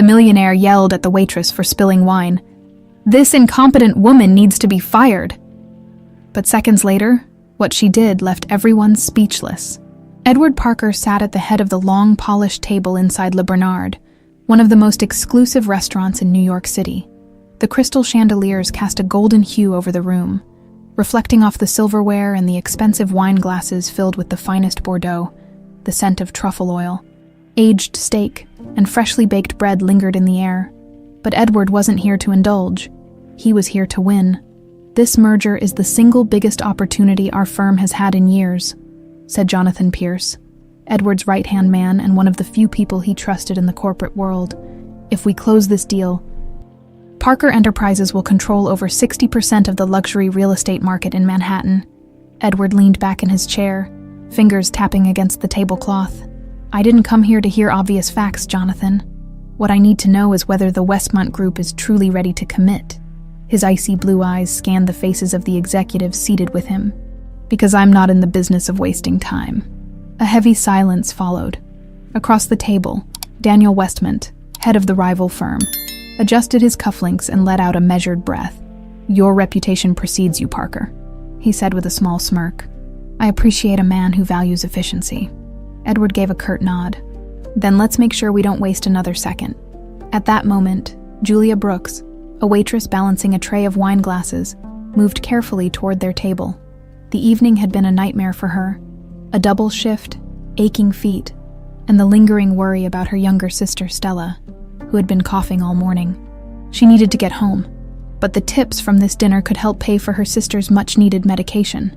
The millionaire yelled at the waitress for spilling wine. "This incompetent woman needs to be fired." But seconds later, what she did left everyone speechless. Edward Parker sat at the head of the long, polished table inside Le Bernard, one of the most exclusive restaurants in New York City. The crystal chandeliers cast a golden hue over the room, reflecting off the silverware and the expensive wine glasses filled with the finest Bordeaux, the scent of truffle oil. Aged steak and freshly baked bread lingered in the air. But Edward wasn't here to indulge. He was here to win. "This merger is the single biggest opportunity our firm has had in years," said Jonathan Pierce, Edward's right-hand man and one of the few people he trusted in the corporate world. "If we close this deal, Parker Enterprises will control over 60% of the luxury real estate market in Manhattan." Edward leaned back in his chair, fingers tapping against the tablecloth. "I didn't come here to hear obvious facts, Jonathan. What I need to know is whether the Westmont Group is truly ready to commit." His icy blue eyes scanned the faces of the executives seated with him. "Because I'm not in the business of wasting time." A heavy silence followed. Across the table, Daniel Westmont, head of the rival firm, adjusted his cufflinks and let out a measured breath. "Your reputation precedes you, Parker," he said with a small smirk. "I appreciate a man who values efficiency." Edward gave a curt nod. "Then let's make sure we don't waste another second." At that moment, Julia Brooks, a waitress balancing a tray of wine glasses, moved carefully toward their table. The evening had been a nightmare for her. A double shift, aching feet, and the lingering worry about her younger sister Stella, who had been coughing all morning. She needed to get home, but the tips from this dinner could help pay for her sister's much-needed medication.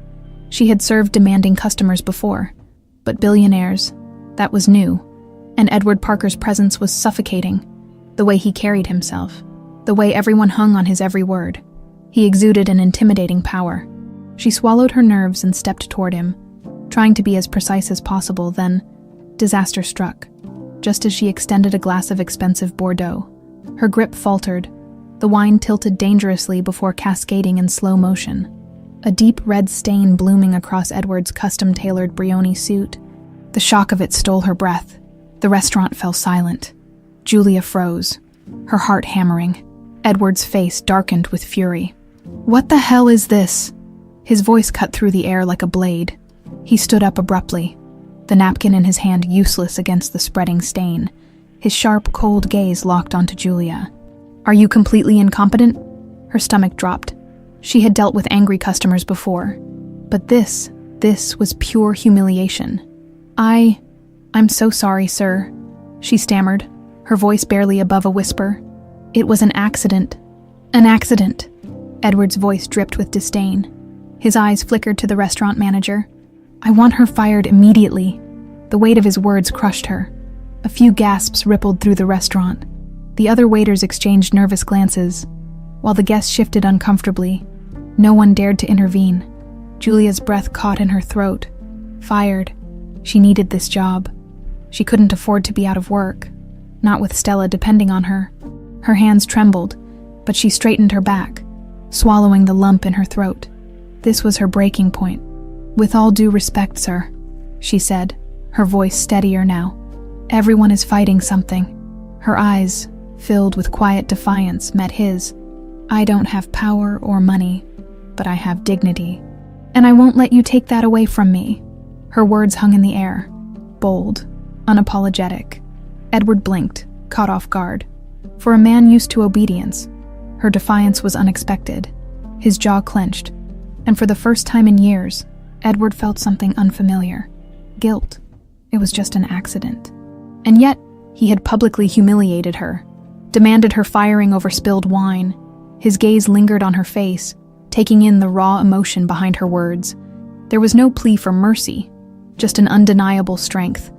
She had served demanding customers before, but billionaires, that was new, and Edward Parker's presence was suffocating. The way he carried himself, the way everyone hung on his every word. He exuded an intimidating power. She swallowed her nerves and stepped toward him, trying to be as precise as possible. Then, disaster struck, just as she extended a glass of expensive Bordeaux. Her grip faltered. The wine tilted dangerously before cascading in slow motion, a deep red stain blooming across Edward's custom-tailored Brioni suit. The shock of it stole her breath. The restaurant fell silent. Julia froze, her heart hammering. Edward's face darkened with fury. "What the hell is this?" His voice cut through the air like a blade. He stood up abruptly, the napkin in his hand useless against the spreading stain. His sharp, cold gaze locked onto Julia. "Are you completely incompetent?" Her stomach dropped. She had dealt with angry customers before, but this was pure humiliation. I'm so sorry, sir," she stammered, her voice barely above a whisper. "It was an accident." "An accident?" Edward's voice dripped with disdain. His eyes flickered to the restaurant manager. "I want her fired immediately." The weight of his words crushed her. A few gasps rippled through the restaurant. The other waiters exchanged nervous glances. While the guests shifted uncomfortably, no one dared to intervene. Julia's breath caught in her throat. Fired. She needed this job. She couldn't afford to be out of work, not with Stella depending on her. Her hands trembled, but she straightened her back, swallowing the lump in her throat. This was her breaking point. "With all due respect, sir," she said, her voice steadier now. "Everyone is fighting something." Her eyes, filled with quiet defiance, met his. "I don't have power or money, but I have dignity. And I won't let you take that away from me." Her words hung in the air, bold, unapologetic. Edward blinked, caught off guard. For a man used to obedience, her defiance was unexpected. His jaw clenched, and for the first time in years, Edward felt something unfamiliar. Guilt. It was just an accident. And yet, he had publicly humiliated her, demanded her firing over spilled wine. His gaze lingered on her face, taking in the raw emotion behind her words. There was no plea for mercy, just an undeniable strength.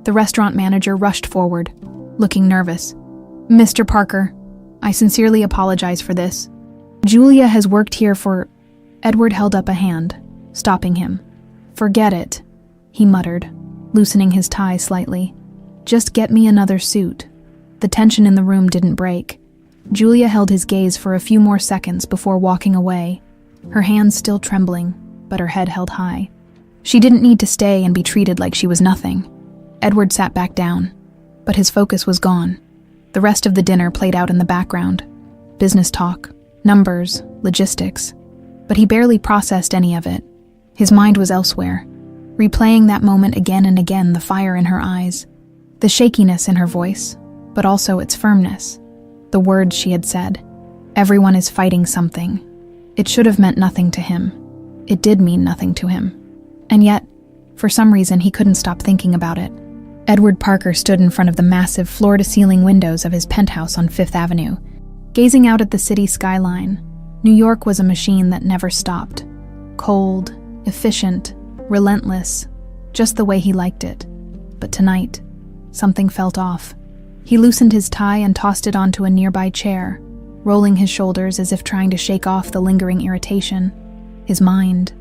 The restaurant manager rushed forward, looking nervous. "Mr. Parker, I sincerely apologize for this. Julia has worked here for..." Edward held up a hand, stopping him. "Forget it," he muttered, loosening his tie slightly. "Just get me another suit." The tension in the room didn't break. Julia held his gaze for a few more seconds before walking away, her hands still trembling, but her head held high. She didn't need to stay and be treated like she was nothing. Edward sat back down, but his focus was gone. The rest of the dinner played out in the background. Business talk, numbers, logistics. But he barely processed any of it. His mind was elsewhere, replaying that moment again and again, the fire in her eyes, the shakiness in her voice, but also its firmness. The words she had said. Everyone is fighting something. It should have meant nothing to him. It did mean nothing to him. And yet, for some reason, he couldn't stop thinking about it. Edward Parker stood in front of the massive floor-to-ceiling windows of his penthouse on Fifth Avenue, gazing out at the city skyline. New York was a machine that never stopped. Cold, efficient, relentless, just the way he liked it. But tonight, something felt off. He loosened his tie and tossed it onto a nearby chair, rolling his shoulders as if trying to shake off the lingering irritation. His mind,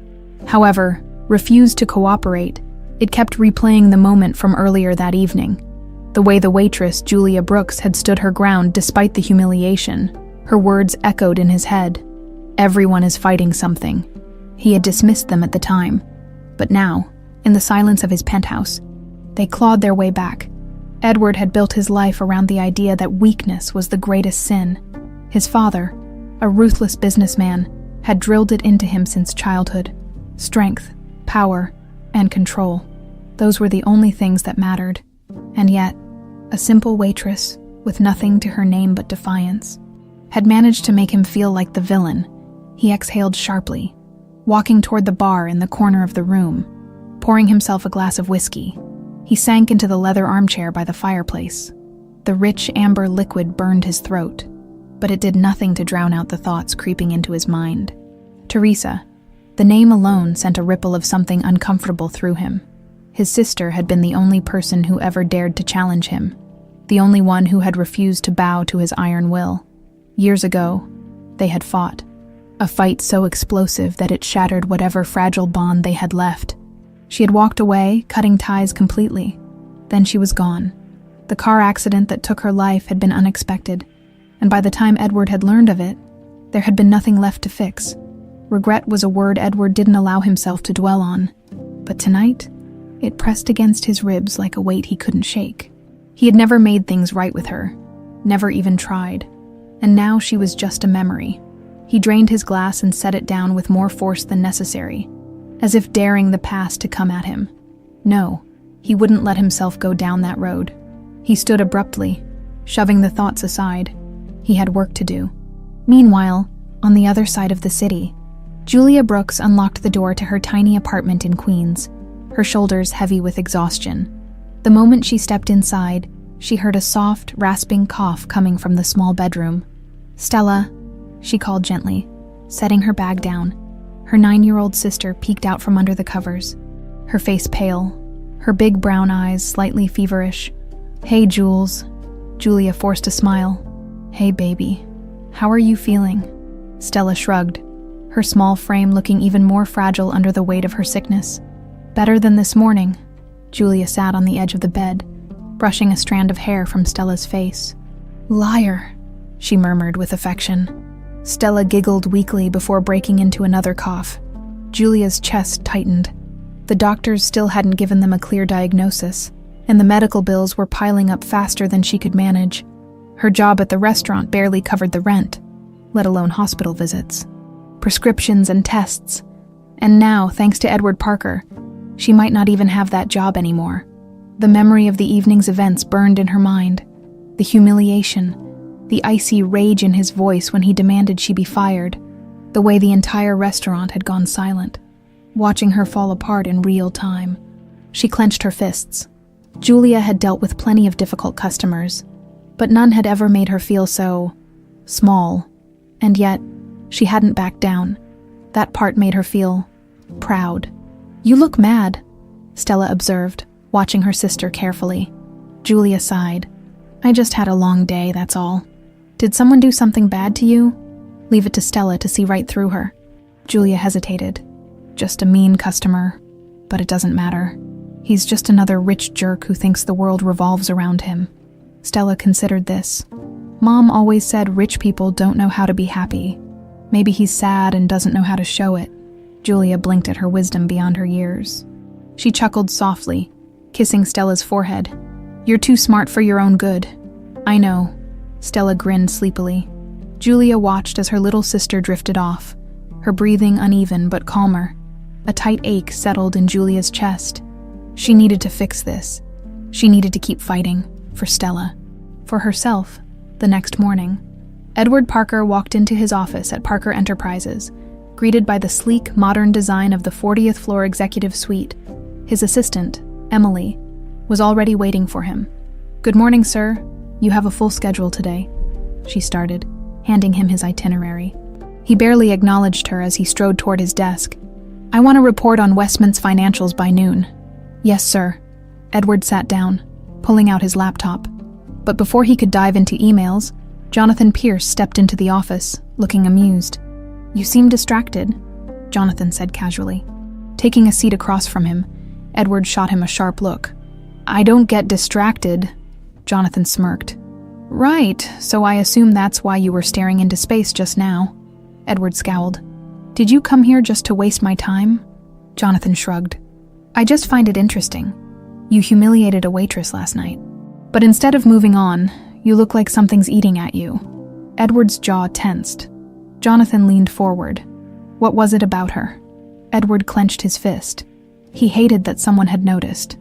however, refused to cooperate. It kept replaying the moment from earlier that evening. The way the waitress, Julia Brooks, had stood her ground despite the humiliation. Her words echoed in his head. Everyone is fighting something. He had dismissed them at the time. But now, in the silence of his penthouse, they clawed their way back. Edward had built his life around the idea that weakness was the greatest sin. His father, a ruthless businessman, had drilled it into him since childhood. Strength, power, and control. Those were the only things that mattered. And yet, a simple waitress, with nothing to her name but defiance, had managed to make him feel like the villain. He exhaled sharply, walking toward the bar in the corner of the room, pouring himself a glass of whiskey. He sank into the leather armchair by the fireplace. The rich amber liquid burned his throat, but it did nothing to drown out the thoughts creeping into his mind. Teresa. The name alone sent a ripple of something uncomfortable through him. His sister had been the only person who ever dared to challenge him, the only one who had refused to bow to his iron will. Years ago, they had fought. A fight so explosive that it shattered whatever fragile bond they had left. She had walked away, cutting ties completely. Then she was gone. The car accident that took her life had been unexpected, and by the time Edward had learned of it, there had been nothing left to fix. Regret was a word Edward didn't allow himself to dwell on, but tonight, it pressed against his ribs like a weight he couldn't shake. He had never made things right with her, never even tried, and now she was just a memory. He drained his glass and set it down with more force than necessary, as if daring the past to come at him. No, he wouldn't let himself go down that road. He stood abruptly, shoving the thoughts aside. He had work to do. Meanwhile, on the other side of the city, Julia Brooks unlocked the door to her tiny apartment in Queens, her shoulders heavy with exhaustion. The moment she stepped inside, she heard a soft, rasping cough coming from the small bedroom. "Stella," she called gently, setting her bag down. Her 9-year-old sister peeked out from under the covers, her face pale, her big brown eyes slightly feverish. "Hey, Jules." Julia forced a smile. "Hey, baby. How are you feeling?" Stella shrugged, her small frame looking even more fragile under the weight of her sickness. "Better than this morning." Julia sat on the edge of the bed, brushing a strand of hair from Stella's face. "Liar," she murmured with affection. Stella giggled weakly before breaking into another cough. Julia's chest tightened. The doctors still hadn't given them a clear diagnosis, and the medical bills were piling up faster than she could manage. Her job at the restaurant barely covered the rent, let alone hospital visits, prescriptions and tests. And now, thanks to Edward Parker, she might not even have that job anymore. The memory of the evening's events burned in her mind. The humiliation, the icy rage in his voice when he demanded she be fired, the way the entire restaurant had gone silent, watching her fall apart in real time. She clenched her fists. Julia had dealt with plenty of difficult customers, but none had ever made her feel so small. And yet, she hadn't backed down. That part made her feel proud. "You look mad," Stella observed, watching her sister carefully. Julia sighed. "I just had a long day, that's all." "Did someone do something bad to you?" Leave it to Stella to see right through her. Julia hesitated. "Just a mean customer, but it doesn't matter. He's just another rich jerk who thinks the world revolves around him." Stella considered this. Mom always said rich people don't know how to be happy. Maybe he's sad and doesn't know how to show it. Julia blinked at her wisdom beyond her years. She chuckled softly, kissing Stella's forehead. "You're too smart for your own good." "I know, Stella grinned sleepily. Julia watched as her little sister drifted off, her breathing uneven but calmer. A tight ache settled in Julia's chest. She needed to fix this. She needed to keep fighting, for Stella. For herself, the next morning, Edward Parker walked into his office at Parker Enterprises, greeted by the sleek, modern design of the 40th floor executive suite. His assistant, Emily, was already waiting for him. "Good morning, sir. You have a full schedule today," she started, handing him his itinerary. He barely acknowledged her as he strode toward his desk. "I want to report on Westman's financials by noon." "Yes, sir." Edward sat down, pulling out his laptop. But before he could dive into emails, Jonathan Pierce stepped into the office, looking amused. "You seem distracted," Jonathan said casually. Taking a seat across from him, Edward shot him a sharp look. "I don't get distracted," Jonathan smirked. "Right, so I assume that's why you were staring into space just now." Edward scowled. "Did you come here just to waste my time?" Jonathan shrugged. "I just find it interesting. You humiliated a waitress last night. But instead of moving on, you look like something's eating at you." Edward's jaw tensed. Jonathan leaned forward. What was it about her? Edward clenched his fist. He hated that someone had noticed.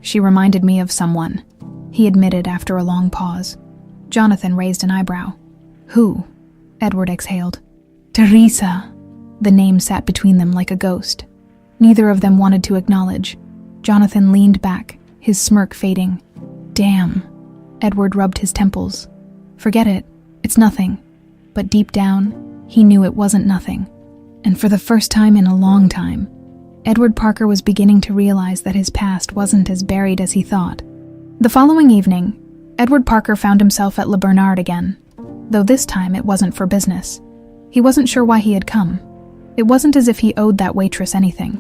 "She reminded me of someone," he admitted after a long pause. Jonathan raised an eyebrow. "Who?" Edward exhaled. "Teresa." The name sat between them like a ghost. Neither of them wanted to acknowledge. Jonathan leaned back, his smirk fading. "Damn." Edward rubbed his temples. "Forget it. It's nothing." But deep down, he knew it wasn't nothing. And for the first time in a long time, Edward Parker was beginning to realize that his past wasn't as buried as he thought. The following evening, Edward Parker found himself at Le Bernard again, though this time it wasn't for business. He wasn't sure why he had come. It wasn't as if he owed that waitress anything.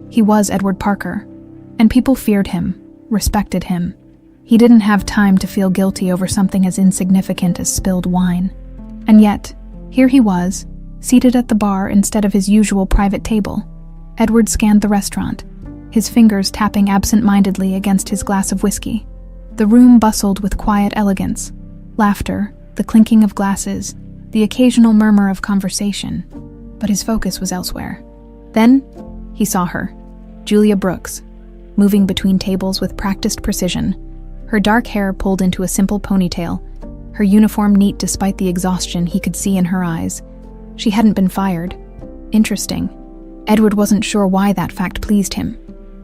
He was Edward Parker, and people feared him, respected him. He didn't have time to feel guilty over something as insignificant as spilled wine. And yet, here he was, seated at the bar instead of his usual private table. Edward scanned the restaurant, his fingers tapping absent-mindedly against his glass of whiskey. The room bustled with quiet elegance, laughter, the clinking of glasses, the occasional murmur of conversation. But his focus was elsewhere. Then, he saw her, Julia Brooks, moving between tables with practiced precision, her dark hair pulled into a simple ponytail, her uniform neat despite the exhaustion he could see in her eyes. She hadn't been fired. Interesting. Edward wasn't sure why that fact pleased him.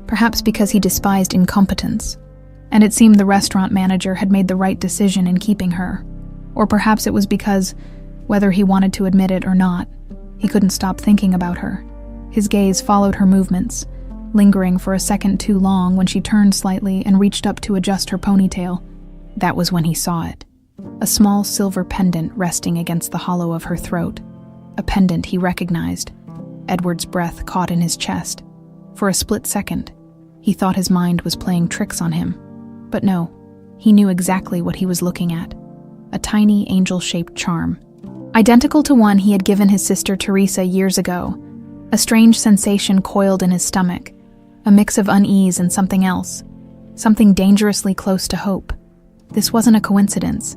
Perhaps because he despised incompetence. And it seemed the restaurant manager had made the right decision in keeping her. Or perhaps it was because, whether he wanted to admit it or not, he couldn't stop thinking about her. His gaze followed her movements, lingering for a second too long when she turned slightly and reached up to adjust her ponytail. That was when he saw it. A small silver pendant resting against the hollow of her throat. A pendant he recognized. Edward's breath caught in his chest. For a split second, he thought his mind was playing tricks on him. But no, he knew exactly what he was looking at. A tiny angel-shaped charm. Identical to one he had given his sister Teresa years ago. A strange sensation coiled in his stomach. A mix of unease and something else. Something dangerously close to hope. This wasn't a coincidence.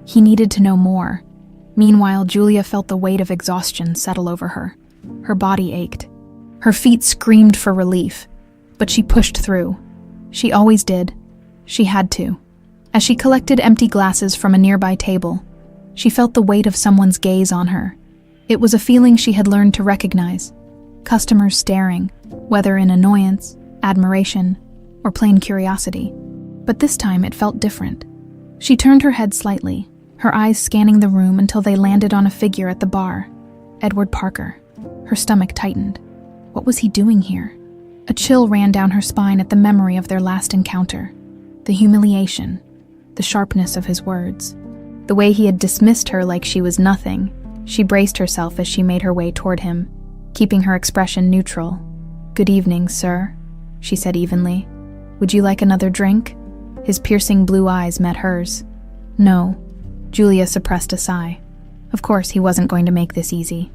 He needed to know more. Meanwhile, Julia felt the weight of exhaustion settle over her. Her body ached. Her feet screamed for relief. But she pushed through. She always did. She had to. As she collected empty glasses from a nearby table, she felt the weight of someone's gaze on her. It was a feeling she had learned to recognize. Customers staring, whether in annoyance, admiration, or plain curiosity. But this time it felt different. She turned her head slightly, her eyes scanning the room until they landed on a figure at the bar. Edward Parker. Her stomach tightened. What was he doing here? A chill ran down her spine at the memory of their last encounter. The humiliation, the sharpness of his words. The way he had dismissed her like she was nothing. She braced herself as she made her way toward him, keeping her expression neutral. "Good evening, sir," she said evenly. "Would you like another drink?" His piercing blue eyes met hers. "No." Julia suppressed a sigh. Of course he wasn't going to make this easy.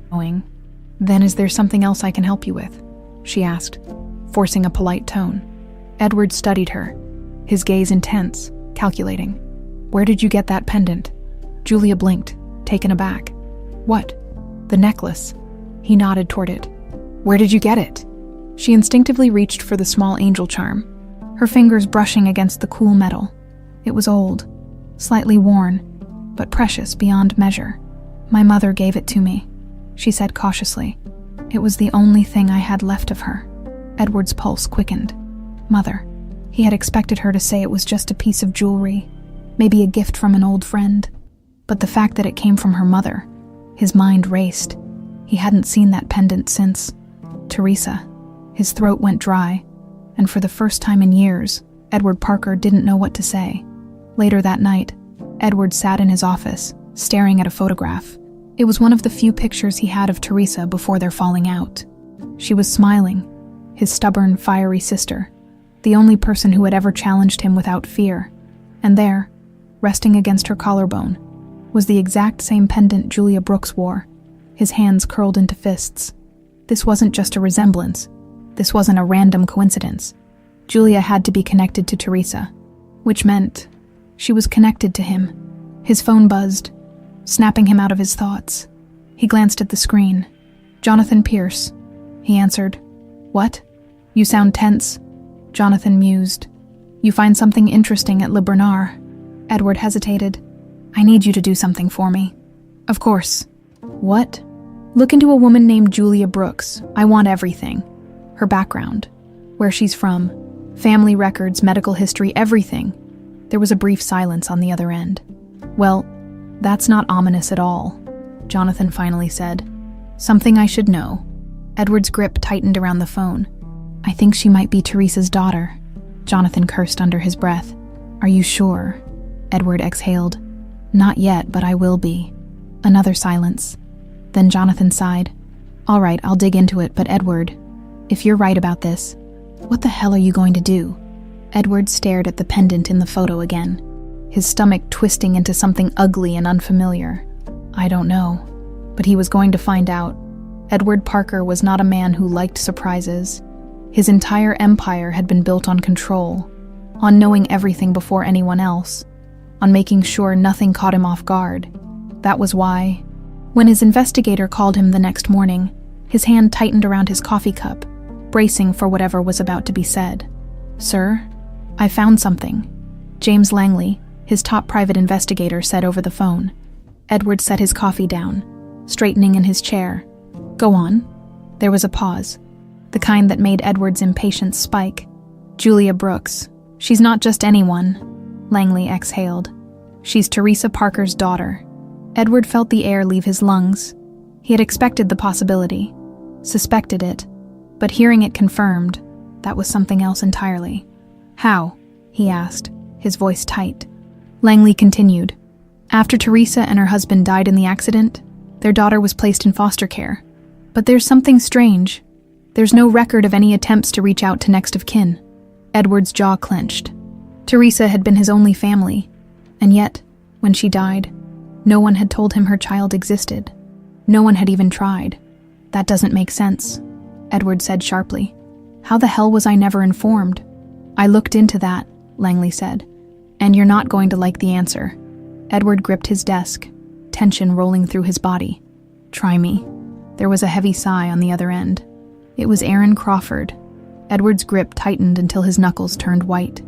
"Then is there something else I can help you with?" she asked, forcing a polite tone. Edward studied her, his gaze intense, calculating. "Where did you get that pendant?" Julia blinked, taken aback. What? The necklace. He nodded toward it. Where did you get it? She instinctively reached for the small angel charm, her fingers brushing against the cool metal. It was old, slightly worn, but precious beyond measure. My mother gave it to me, she said cautiously. It was the only thing I had left of her. Edward's pulse quickened. Mother. He had expected her to say it was just a piece of jewelry, maybe a gift from an old friend. But the fact that it came from her mother, his mind raced. He hadn't seen that pendant since Teresa. His throat went dry, and for the first time in years, Edward Parker didn't know what to say. Later that night, Edward sat in his office, staring at a photograph. It was one of the few pictures he had of Teresa before their falling out. She was smiling, his stubborn, fiery sister, the only person who had ever challenged him without fear. And there, resting against her collarbone, was the exact same pendant Julia Brooks wore, his hands curled into fists. This wasn't just a resemblance. This wasn't a random coincidence. Julia had to be connected to Teresa, which meant she was connected to him. His phone buzzed, snapping him out of his thoughts. He glanced at the screen. Jonathan Pierce. He answered. What? You sound tense. Jonathan mused. You find something interesting at Le Bernard. Edward hesitated. I need you to do something for me. Of course. What? Look into a woman named Julia Brooks. I want everything. Her background, where she's from, family records, medical history, everything. There was a brief silence on the other end. Well, that's not ominous at all, Jonathan finally said. Something I should know. Edward's grip tightened around the phone. I think she might be Teresa's daughter. Jonathan cursed under his breath. Are you sure? Edward exhaled. Not yet, but I will be. Another silence. Then Jonathan sighed. All right, I'll dig into it, but Edward, if you're right about this, what the hell are you going to do? Edward stared at the pendant in the photo again, his stomach twisting into something ugly and unfamiliar. I don't know, but he was going to find out. Edward Parker was not a man who liked surprises. His entire empire had been built on control, on knowing everything before anyone else, on making sure nothing caught him off guard. That was why, when his investigator called him the next morning, his hand tightened around his coffee cup, bracing for whatever was about to be said. Sir, I found something, James Langley, his top private investigator, said over the phone. Edward set his coffee down, straightening in his chair. Go on. There was a pause, the kind that made Edward's impatience spike. Julia Brooks. She's not just anyone, Langley exhaled. She's Teresa Parker's daughter. Edward felt the air leave his lungs. He had expected the possibility, suspected it, but hearing it confirmed, that was something else entirely. How? He asked, his voice tight. Langley continued. After Teresa and her husband died in the accident, their daughter was placed in foster care. But there's something strange. There's no record of any attempts to reach out to next of kin. Edward's jaw clenched. Teresa had been his only family, and yet, when she died, no one had told him her child existed. No one had even tried. That doesn't make sense, Edward said sharply. How the hell was I never informed? I looked into that, Langley said. And you're not going to like the answer. Edward gripped his desk, tension rolling through his body. Try me. There was a heavy sigh on the other end. It was Aaron Crawford. Edward's grip tightened until his knuckles turned white.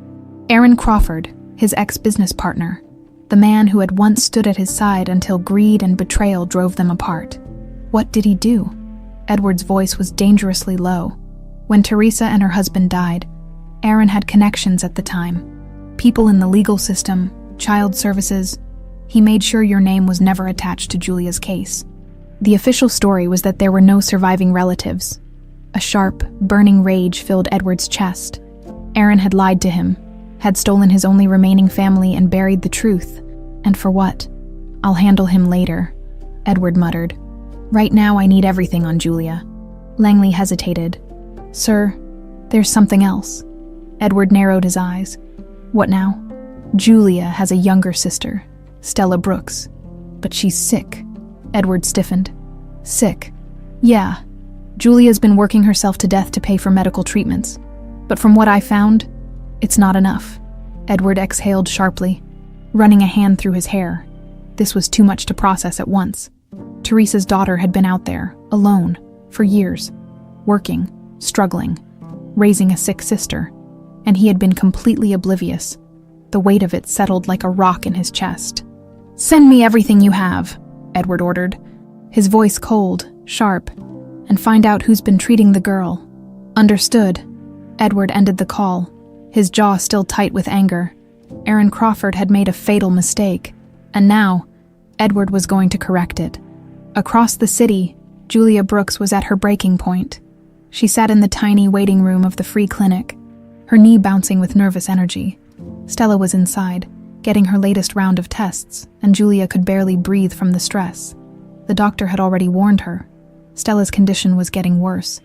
Aaron Crawford, his ex-business partner, the man who had once stood at his side until greed and betrayal drove them apart. What did he do? Edward's voice was dangerously low. When Teresa and her husband died, Aaron had connections at the time. People in the legal system, child services. He made sure your name was never attached to Julia's case. The official story was that there were no surviving relatives. A sharp, burning rage filled Edward's chest. Aaron had lied to him, had stolen his only remaining family and buried the truth. And for what? I'll handle him later, Edward muttered. Right now I need everything on Julia. Langley hesitated. Sir, there's something else. Edward narrowed his eyes. What now? Julia has a younger sister, Stella Brooks. But she's sick. Edward stiffened. Sick? Yeah. Julia's been working herself to death to pay for medical treatments. But from what I found, it's not enough. Edward exhaled sharply, running a hand through his hair. This was too much to process at once. Teresa's daughter had been out there, alone, for years, working, struggling, raising a sick sister, and he had been completely oblivious. The weight of it settled like a rock in his chest. "Send me everything you have," Edward ordered, his voice cold, sharp, "and find out who's been treating the girl." "Understood." Edward ended the call, his jaw still tight with anger. Aaron Crawford had made a fatal mistake, and now, Edward was going to correct it. Across the city, Julia Brooks was at her breaking point. She sat in the tiny waiting room of the free clinic, her knee bouncing with nervous energy. Stella was inside, getting her latest round of tests, and Julia could barely breathe from the stress. The doctor had already warned her. Stella's condition was getting worse.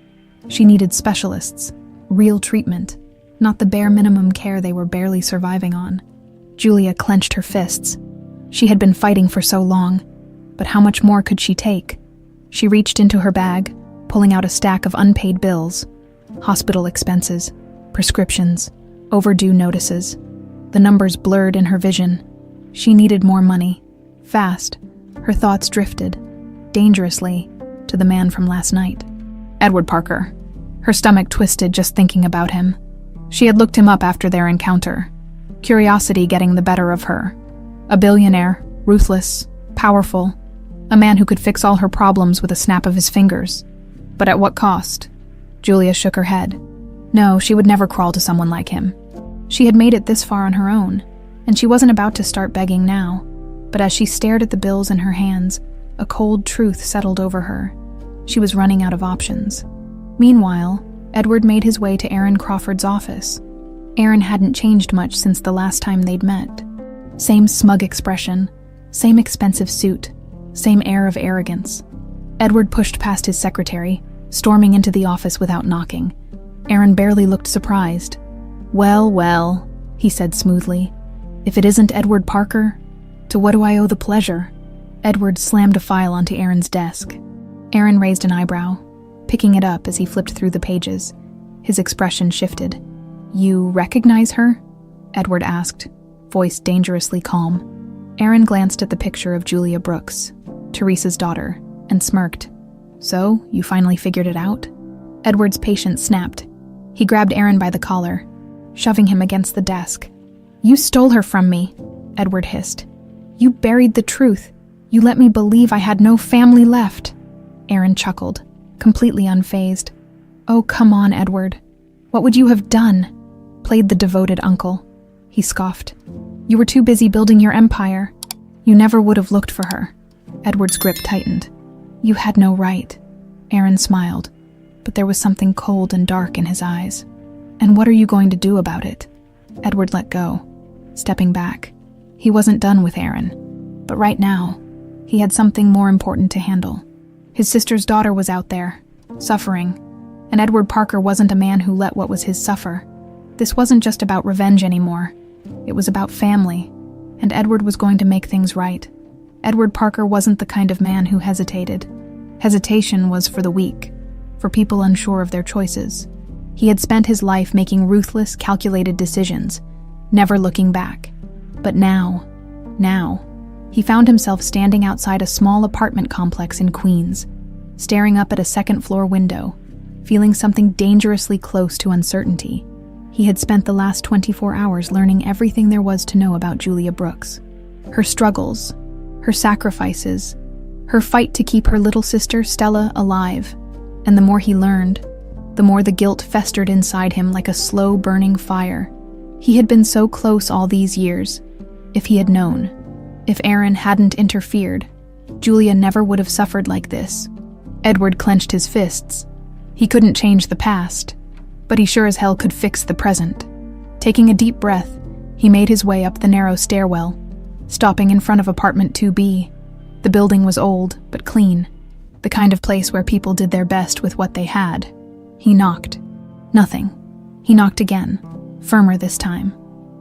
She needed specialists, real treatment, not the bare minimum care they were barely surviving on. Julia clenched her fists. She had been fighting for so long, but how much more could she take? She reached into her bag, pulling out a stack of unpaid bills, hospital expenses, prescriptions, overdue notices. The numbers blurred in her vision. She needed more money. Fast, her thoughts drifted, dangerously, to the man from last night. Edward Parker. Her stomach twisted just thinking about him. She had looked him up after their encounter, curiosity getting the better of her. A billionaire, ruthless, powerful, a man who could fix all her problems with a snap of his fingers. But at what cost? Julia shook her head. No, she would never crawl to someone like him. She had made it this far on her own, and she wasn't about to start begging now. But as she stared at the bills in her hands, a cold truth settled over her. She was running out of options. Meanwhile, Edward made his way to Aaron Crawford's office. Aaron hadn't changed much since the last time they'd met. Same smug expression, same expensive suit, same air of arrogance. Edward pushed past his secretary, storming into the office without knocking. Aaron barely looked surprised. "Well, well," he said smoothly. "If it isn't Edward Parker, to what do I owe the pleasure?" Edward slammed a file onto Aaron's desk. Aaron raised an eyebrow, picking it up as he flipped through the pages. His expression shifted. "You recognize her?" Edward asked, voice dangerously calm. Aaron glanced at the picture of Julia Brooks, Teresa's daughter, and smirked. "So, you finally figured it out?" Edward's patience snapped. He grabbed Aaron by the collar, shoving him against the desk. "You stole her from me," Edward hissed. "You buried the truth. You let me believe I had no family left." Aaron chuckled, completely unfazed. "Oh, come on, Edward. What would you have done? Played the devoted uncle." He scoffed. "You were too busy building your empire. You never would have looked for her." Edward's grip tightened. "You had no right." Aaron smiled, but there was something cold and dark in his eyes. "And what are you going to do about it?" Edward let go, stepping back. He wasn't done with Aaron, but right now, he had something more important to handle. His sister's daughter was out there, suffering, and Edward Parker wasn't a man who let what was his suffer. This wasn't just about revenge anymore. It was about family, and Edward was going to make things right. Edward Parker wasn't the kind of man who hesitated. Hesitation was for the weak, for people unsure of their choices. He had spent his life making ruthless, calculated decisions, never looking back. But now, he found himself standing outside a small apartment complex in Queens, staring up at a second-floor window, feeling something dangerously close to uncertainty. He had spent the last 24 hours learning everything there was to know about Julia Brooks. Her struggles, her sacrifices, her fight to keep her little sister, Stella, alive. And the more he learned, the more the guilt festered inside him like a slow-burning fire. He had been so close all these years. If he had known, if Aaron hadn't interfered, Julia never would have suffered like this. Edward clenched his fists. He couldn't change the past, but he sure as hell could fix the present. Taking a deep breath, he made his way up the narrow stairwell, stopping in front of apartment 2B. The building was old, but clean, the kind of place where people did their best with what they had. He knocked. Nothing. He knocked again, firmer this time.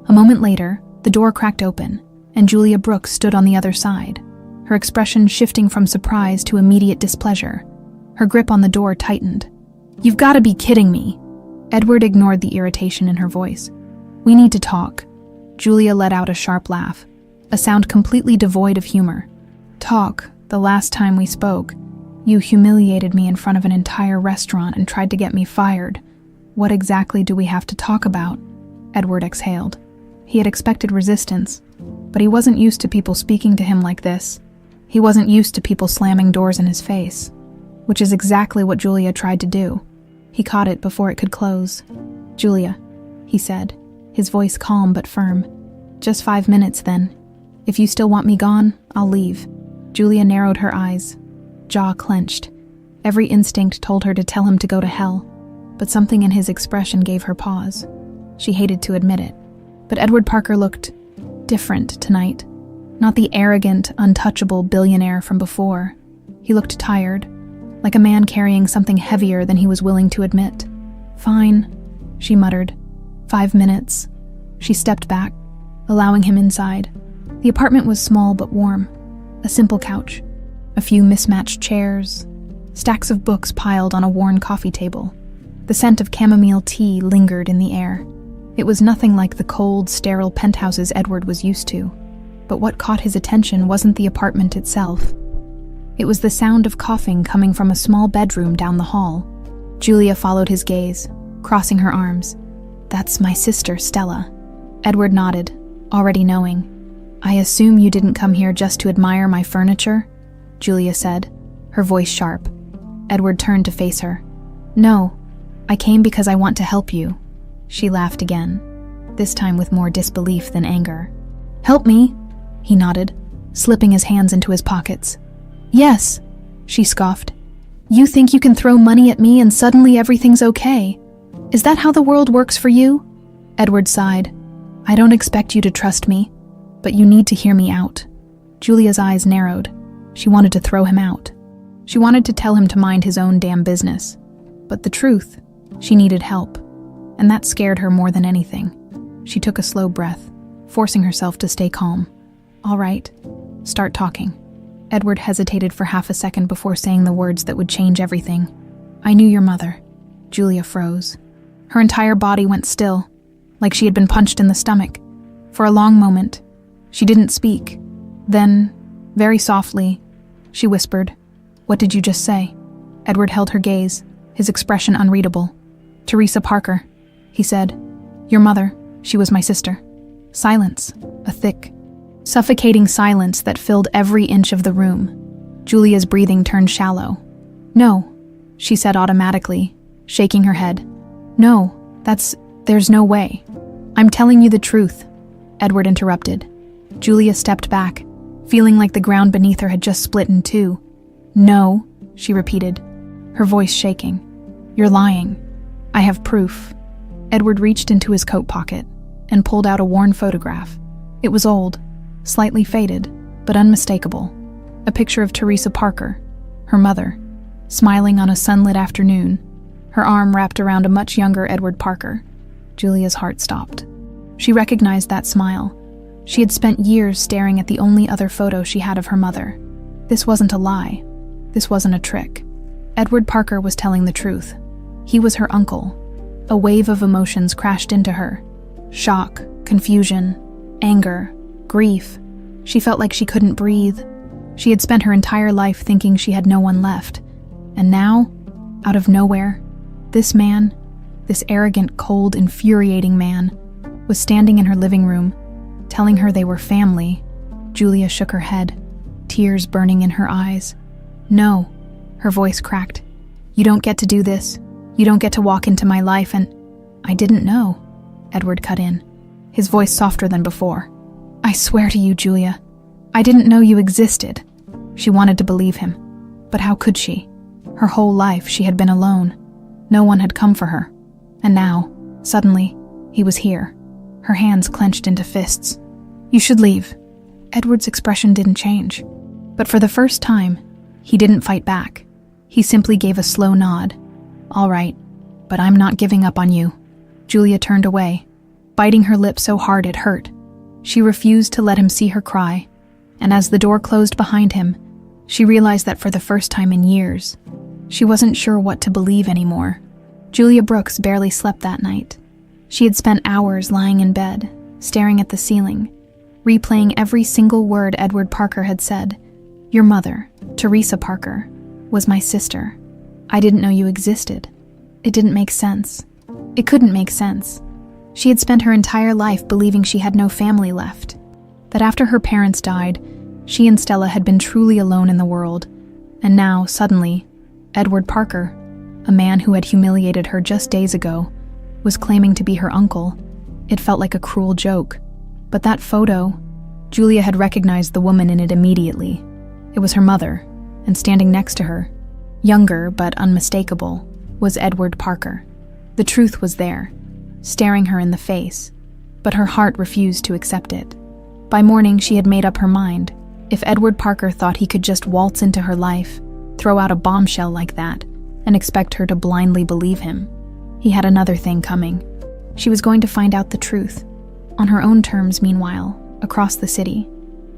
A moment later, the door cracked open, and Julia Brooks stood on the other side, her expression shifting from surprise to immediate displeasure. Her grip on the door tightened. "You've got to be kidding me." Edward ignored the irritation in her voice. "We need to talk." Julia let out a sharp laugh. a sound completely devoid of humor. "Talk. The last time we spoke, you humiliated me in front of an entire restaurant and tried to get me fired. What exactly do we have to talk about?" Edward exhaled. He had expected resistance, but he wasn't used to people speaking to him like this. He wasn't used to people slamming doors in his face, which is exactly what Julia tried to do. He caught it before it could close. "Julia," he said, his voice calm but firm. "Just 5 minutes then. If you still want me gone, I'll leave." Julia narrowed her eyes, jaw clenched. Every instinct told her to tell him to go to hell, but something in his expression gave her pause. She hated to admit it, but Edward Parker looked different tonight. Not the arrogant, untouchable billionaire from before. He looked tired, like a man carrying something heavier than he was willing to admit. "Fine," she muttered. 5 minutes. She stepped back, allowing him inside. The apartment was small but warm. A simple couch, a few mismatched chairs, stacks of books piled on a worn coffee table. The scent of chamomile tea lingered in the air. It was nothing like the cold, sterile penthouses Edward was used to. But what caught his attention wasn't the apartment itself. It was the sound of coughing coming from a small bedroom down the hall. Julia followed his gaze, crossing her arms. "That's my sister, Stella." Edward nodded, already knowing. "I assume you didn't come here just to admire my furniture?" Julia said, her voice sharp. Edward turned to face her. "No, I came because I want to help you." She laughed again, this time with more disbelief than anger. "Help me?" He nodded, slipping his hands into his pockets. "Yes," she scoffed. "You think you can throw money at me and suddenly everything's okay? Is that how the world works for you?" Edward sighed. "I don't expect you to trust me, but you need to hear me out." Julia's eyes narrowed. She wanted to throw him out. She wanted to tell him to mind his own damn business. But the truth, she needed help. And that scared her more than anything. She took a slow breath, forcing herself to stay calm. "All right, start talking." Edward hesitated for half a second before saying the words that would change everything. "I knew your mother." Julia froze. Her entire body went still, like she had been punched in the stomach. For a long moment, she didn't speak. Then, very softly, she whispered, "What did you just say?" Edward held her gaze, his expression unreadable. "Teresa Parker," he said. "Your mother, she was my sister." Silence, a thick, suffocating silence that filled every inch of the room. Julia's breathing turned shallow. "No," she said automatically, shaking her head. "No, there's no way. I'm telling you the truth," Edward interrupted. Julia stepped back, feeling like the ground beneath her had just split in two. "No," she repeated, her voice shaking. "You're lying. I have proof." Edward reached into his coat pocket and pulled out a worn photograph. It was old, slightly faded, but unmistakable. A picture of Teresa Parker, her mother, smiling on a sunlit afternoon, her arm wrapped around a much younger Edward Parker. Julia's heart stopped. She recognized that smile. She had spent years staring at the only other photo she had of her mother. This wasn't a lie. This wasn't a trick. Edward Parker was telling the truth. He was her uncle. A wave of emotions crashed into her. Shock, confusion, anger, grief. She felt like she couldn't breathe. She had spent her entire life thinking she had no one left. And now, out of nowhere, this man, this arrogant, cold, infuriating man, was standing in her living room, telling her they were family. Julia shook her head, tears burning in her eyes. "No," her voice cracked. "You don't get to do this. You don't get to walk into my life and—" "I didn't know," Edward cut in, his voice softer than before. "I swear to you, Julia, I didn't know you existed." She wanted to believe him, but how could she? Her whole life she had been alone. No one had come for her. And now, suddenly, he was here, her hands clenched into fists. "You should leave." Edward's expression didn't change. But for the first time, he didn't fight back. He simply gave a slow nod. "All right, but I'm not giving up on you." Julia turned away, biting her lip so hard it hurt. She refused to let him see her cry, and as the door closed behind him, she realized that for the first time in years, she wasn't sure what to believe anymore. Julia Brooks barely slept that night. She had spent hours lying in bed, staring at the ceiling, replaying every single word Edward Parker had said. "Your mother, Teresa Parker, was my sister. I didn't know you existed. It didn't make sense. It couldn't make sense. She had spent her entire life believing she had no family left. That after her parents died, she and Stella had been truly alone in the world. And now, suddenly, Edward Parker, a man who had humiliated her just days ago, was claiming to be her uncle. It felt like a cruel joke. But that photo, Julia had recognized the woman in it immediately. It was her mother, and standing next to her, younger but unmistakable, was Edward Parker. The truth was there, staring her in the face, but her heart refused to accept it. By morning, she had made up her mind. If Edward Parker thought he could just waltz into her life, throw out a bombshell like that, and expect her to blindly believe him, he had another thing coming. She was going to find out the truth. On her own terms, meanwhile, across the city,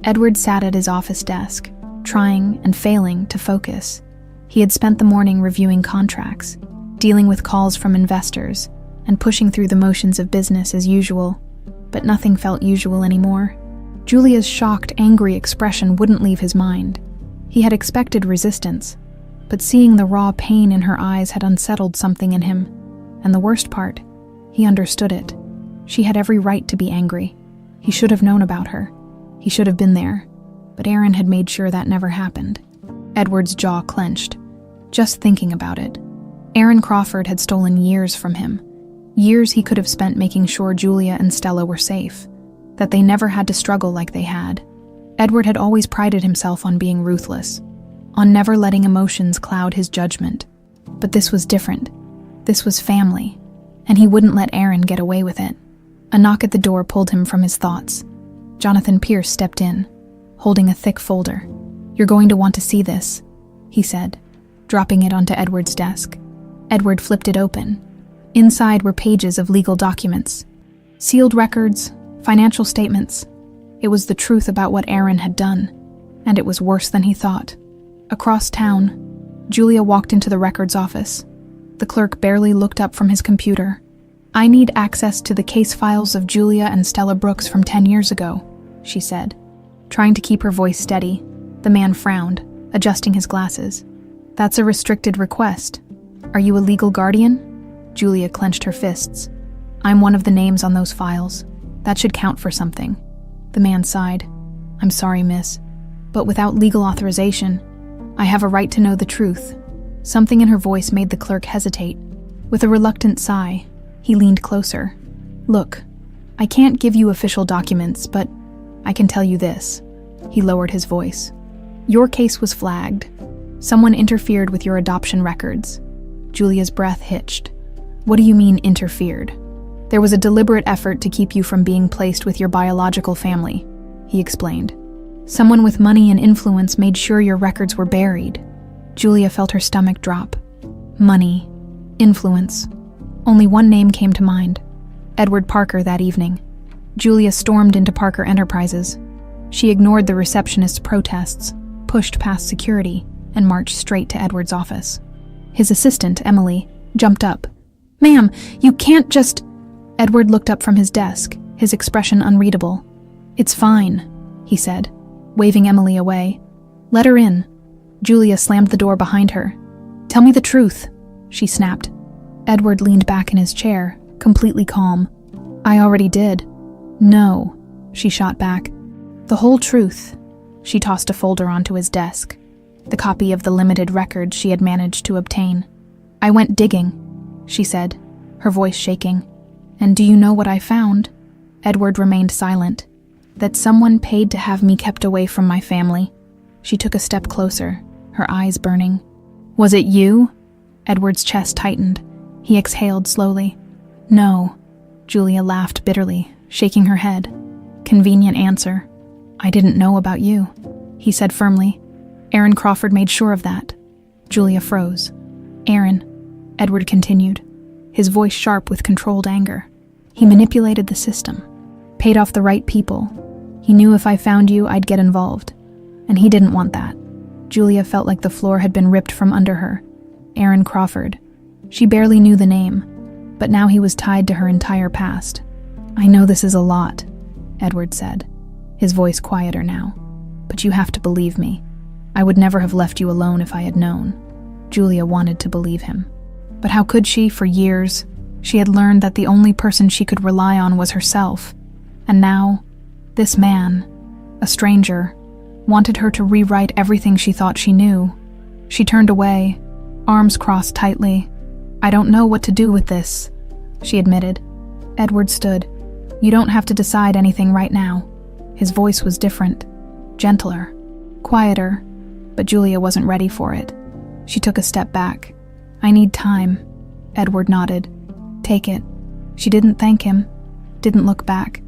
Edward sat at his office desk, trying and failing to focus. He had spent the morning reviewing contracts, dealing with calls from investors, and pushing through the motions of business as usual, but nothing felt usual anymore. Julia's shocked, angry expression wouldn't leave his mind. He had expected resistance, but seeing the raw pain in her eyes had unsettled something in him, and the worst part, he understood it. She had every right to be angry. He should have known about her. He should have been there, but Aaron had made sure that never happened. Edward's jaw clenched, just thinking about it. Aaron Crawford had stolen years from him, years he could have spent making sure Julia and Stella were safe, that they never had to struggle like they had. Edward had always prided himself on being ruthless, on never letting emotions cloud his judgment. But this was different. This was family, and he wouldn't let Aaron get away with it. A knock at the door pulled him from his thoughts. Jonathan Pierce stepped in, holding a thick folder. "You're going to want to see this," he said, dropping it onto Edward's desk. Edward flipped it open. Inside were pages of legal documents, sealed records, financial statements. It was the truth about what Aaron had done, and it was worse than he thought. Across town, Julia walked into the records office. The clerk barely looked up from his computer. "I need access to the case files of Julia and Stella Brooks from 10 years ago," she said. Trying to keep her voice steady, the man frowned, adjusting his glasses. "That's a restricted request. Are you a legal guardian?" Julia clenched her fists. "I'm one of the names on those files. That should count for something." The man sighed. "I'm sorry, miss, but without legal authorization, I have a right to know the truth." Something in her voice made the clerk hesitate. With a reluctant sigh, he leaned closer. "Look, I can't give you official documents, but I can tell you this." He lowered his voice. "Your case was flagged. Someone interfered with your adoption records." Julia's breath hitched. "What do you mean, interfered?" "There was a deliberate effort to keep you from being placed with your biological family," he explained. "Someone with money and influence made sure your records were buried." Julia felt her stomach drop. Money, influence. Only one name came to mind. Edward Parker that evening. Julia stormed into Parker Enterprises. She ignored the receptionist's protests, pushed past security, and marched straight to Edward's office. His assistant, Emily, jumped up. "Ma'am, you can't just—" Edward looked up from his desk, his expression unreadable. "It's fine," he said, waving Emily away. "Let her in." Julia slammed the door behind her. "Tell me the truth," she snapped. Edward leaned back in his chair, completely calm. "I already did." "No," she shot back. "The whole truth." She tossed a folder onto his desk, the copy of the limited records she had managed to obtain. "I went digging," she said, her voice shaking. "And do you know what I found?" Edward remained silent. "That someone paid to have me kept away from my family." She took a step closer, her eyes burning. "Was it you?" Edward's chest tightened. He exhaled slowly. "No." Julia laughed bitterly, shaking her head. "Convenient answer. I didn't know about you," he said firmly. "Aaron Crawford made sure of that." Julia froze. "Aaron," Edward continued, his voice sharp with controlled anger. "He manipulated the system, paid off the right people. He knew if I found you, I'd get involved. And he didn't want that." Julia felt like the floor had been ripped from under her. Aaron Crawford. She barely knew the name, but now he was tied to her entire past. "I know this is a lot," Edward said. his voice quieter now. "But you have to believe me. I would never have left you alone if I had known." Julia wanted to believe him. But how could she? For years, she had learned that the only person she could rely on was herself. And now, this man, a stranger, wanted her to rewrite everything she thought she knew. She turned away, arms crossed tightly. "I don't know what to do with this," she admitted. Edward stood. "You don't have to decide anything right now." His voice was different, gentler, quieter, but Julia wasn't ready for it. She took a step back. "I need time." Edward nodded. "Take it." She didn't thank him, didn't look back.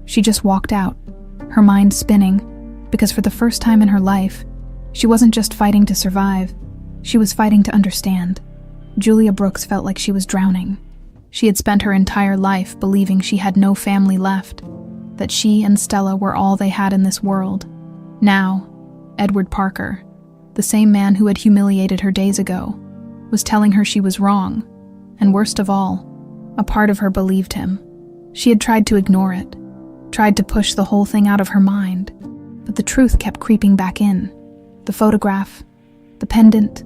She just walked out, her mind spinning, because for the first time in her life, she wasn't just fighting to survive, she was fighting to understand. Julia Brooks felt like she was drowning. She had spent her entire life believing she had no family left, that she and Stella were all they had in this world. Now, Edward Parker, the same man who had humiliated her days ago, was telling her she was wrong, and worst of all, a part of her believed him. She had tried to ignore it, tried to push the whole thing out of her mind, but the truth kept creeping back in. The photograph, the pendant,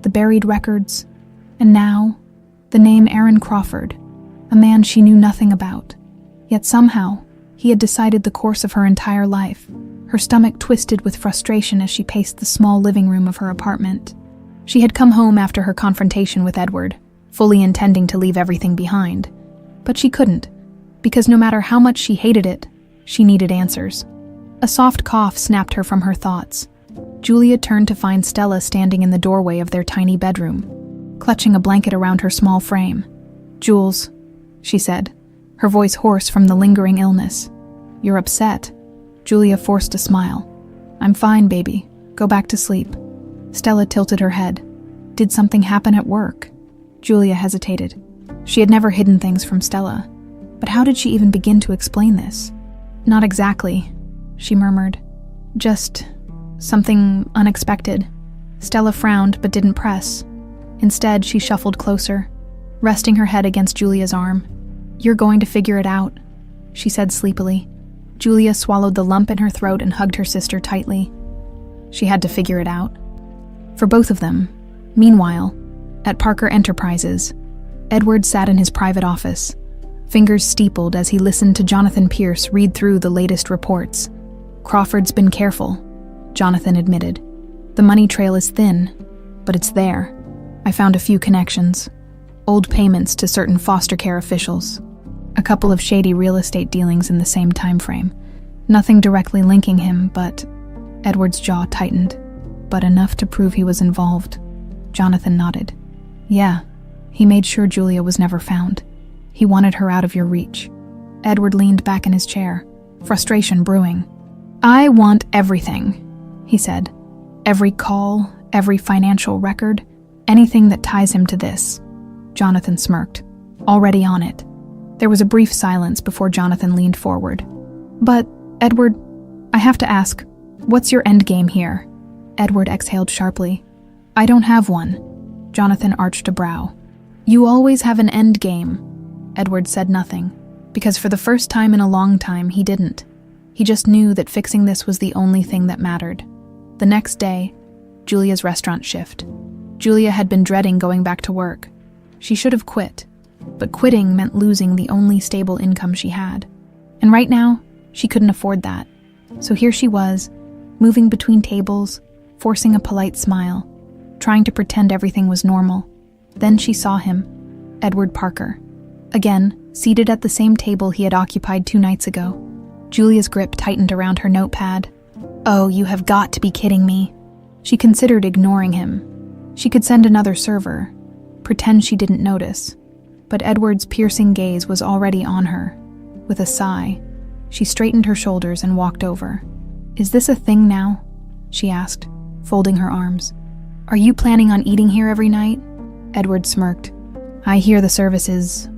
the buried records, and now, the name Aaron Crawford, a man she knew nothing about. Yet somehow, he had decided the course of her entire life. Her stomach twisted with frustration as she paced the small living room of her apartment. She had come home after her confrontation with Edward, fully intending to leave everything behind. But she couldn't, because no matter how much she hated it, she needed answers. A soft cough snapped her from her thoughts. Julia turned to find Stella standing in the doorway of their tiny bedroom, clutching a blanket around her small frame. "Jules," she said, her voice hoarse from the lingering illness. "You're upset." Julia forced a smile. "I'm fine, baby. Go back to sleep." Stella tilted her head. "Did something happen at work?" Julia hesitated. She had never hidden things from Stella, but how did she even begin to explain this? "Not exactly," she murmured. "Just something unexpected." Stella frowned but didn't press. Instead, she shuffled closer, resting her head against Julia's arm. "You're going to figure it out," she said sleepily. Julia swallowed the lump in her throat and hugged her sister tightly. She had to figure it out. For both of them. Meanwhile, at Parker Enterprises, Edward sat in his private office, fingers steepled as he listened to Jonathan Pierce read through the latest reports. "Crawford's been careful," Jonathan admitted. "The money trail is thin, but it's there. I found a few connections. Old payments to certain foster care officials. A couple of shady real estate dealings in the same time frame. Nothing directly linking him, but..." Edward's jaw tightened. "But enough to prove he was involved." Jonathan nodded. "Yeah, he made sure Julia was never found. He wanted her out of your reach." Edward leaned back in his chair, frustration brewing. "I want everything," he said. "Every call, every financial record, anything that ties him to this." Jonathan smirked. "Already on it." There was a brief silence before Jonathan leaned forward. "But, Edward, I have to ask, what's your end game here?" Edward exhaled sharply. "I don't have one." Jonathan arched a brow. "You always have an end game." Edward said nothing, because for the first time in a long time he didn't. He just knew that fixing this was the only thing that mattered. The next day, Julia's restaurant shift. Julia had been dreading going back to work. She should have quit, but quitting meant losing the only stable income she had. And right now, she couldn't afford that. So here she was, moving between tables, forcing a polite smile, trying to pretend everything was normal. Then she saw him, Edward Parker. Again, seated at the same table he had occupied 2 nights ago. Julia's grip tightened around her notepad. "Oh, you have got to be kidding me." She considered ignoring him. She could send another server, pretend she didn't notice. But Edward's piercing gaze was already on her. With a sigh, she straightened her shoulders and walked over. "Is this a thing now?" she asked, folding her arms. "Are you planning on eating here every night?" Edward smirked. "I hear the service is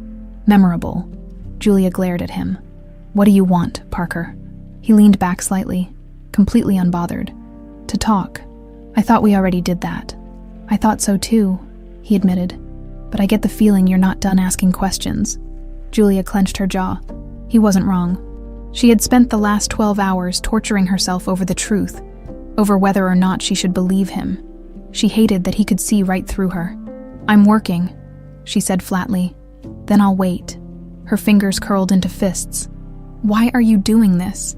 memorable." Julia glared at him. "What do you want, Parker?" He leaned back slightly, completely unbothered. "To talk. I thought we already did that." "I thought so too," he admitted. "But I get the feeling you're not done asking questions." Julia clenched her jaw. He wasn't wrong. She had spent the last 12 hours torturing herself over the truth, over whether or not she should believe him. She hated that he could see right through her. "I'm working," she said flatly. "Then I'll wait." Her fingers curled into fists. "Why are you doing this?"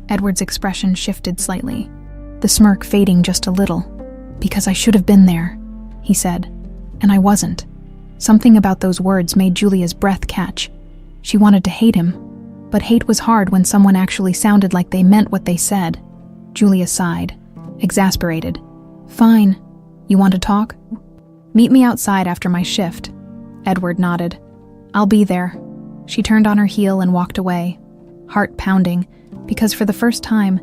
Edward's expression shifted slightly, the smirk fading just a little. "Because I should have been there," he said, "and I wasn't." Something about those words made Julia's breath catch. She wanted to hate him, but hate was hard when someone actually sounded like they meant what they said. Julia sighed, exasperated. "Fine. You want to talk?" "Meet me outside after my shift." Edward nodded. "I'll be there." She turned on her heel and walked away, heart pounding, because for the first time,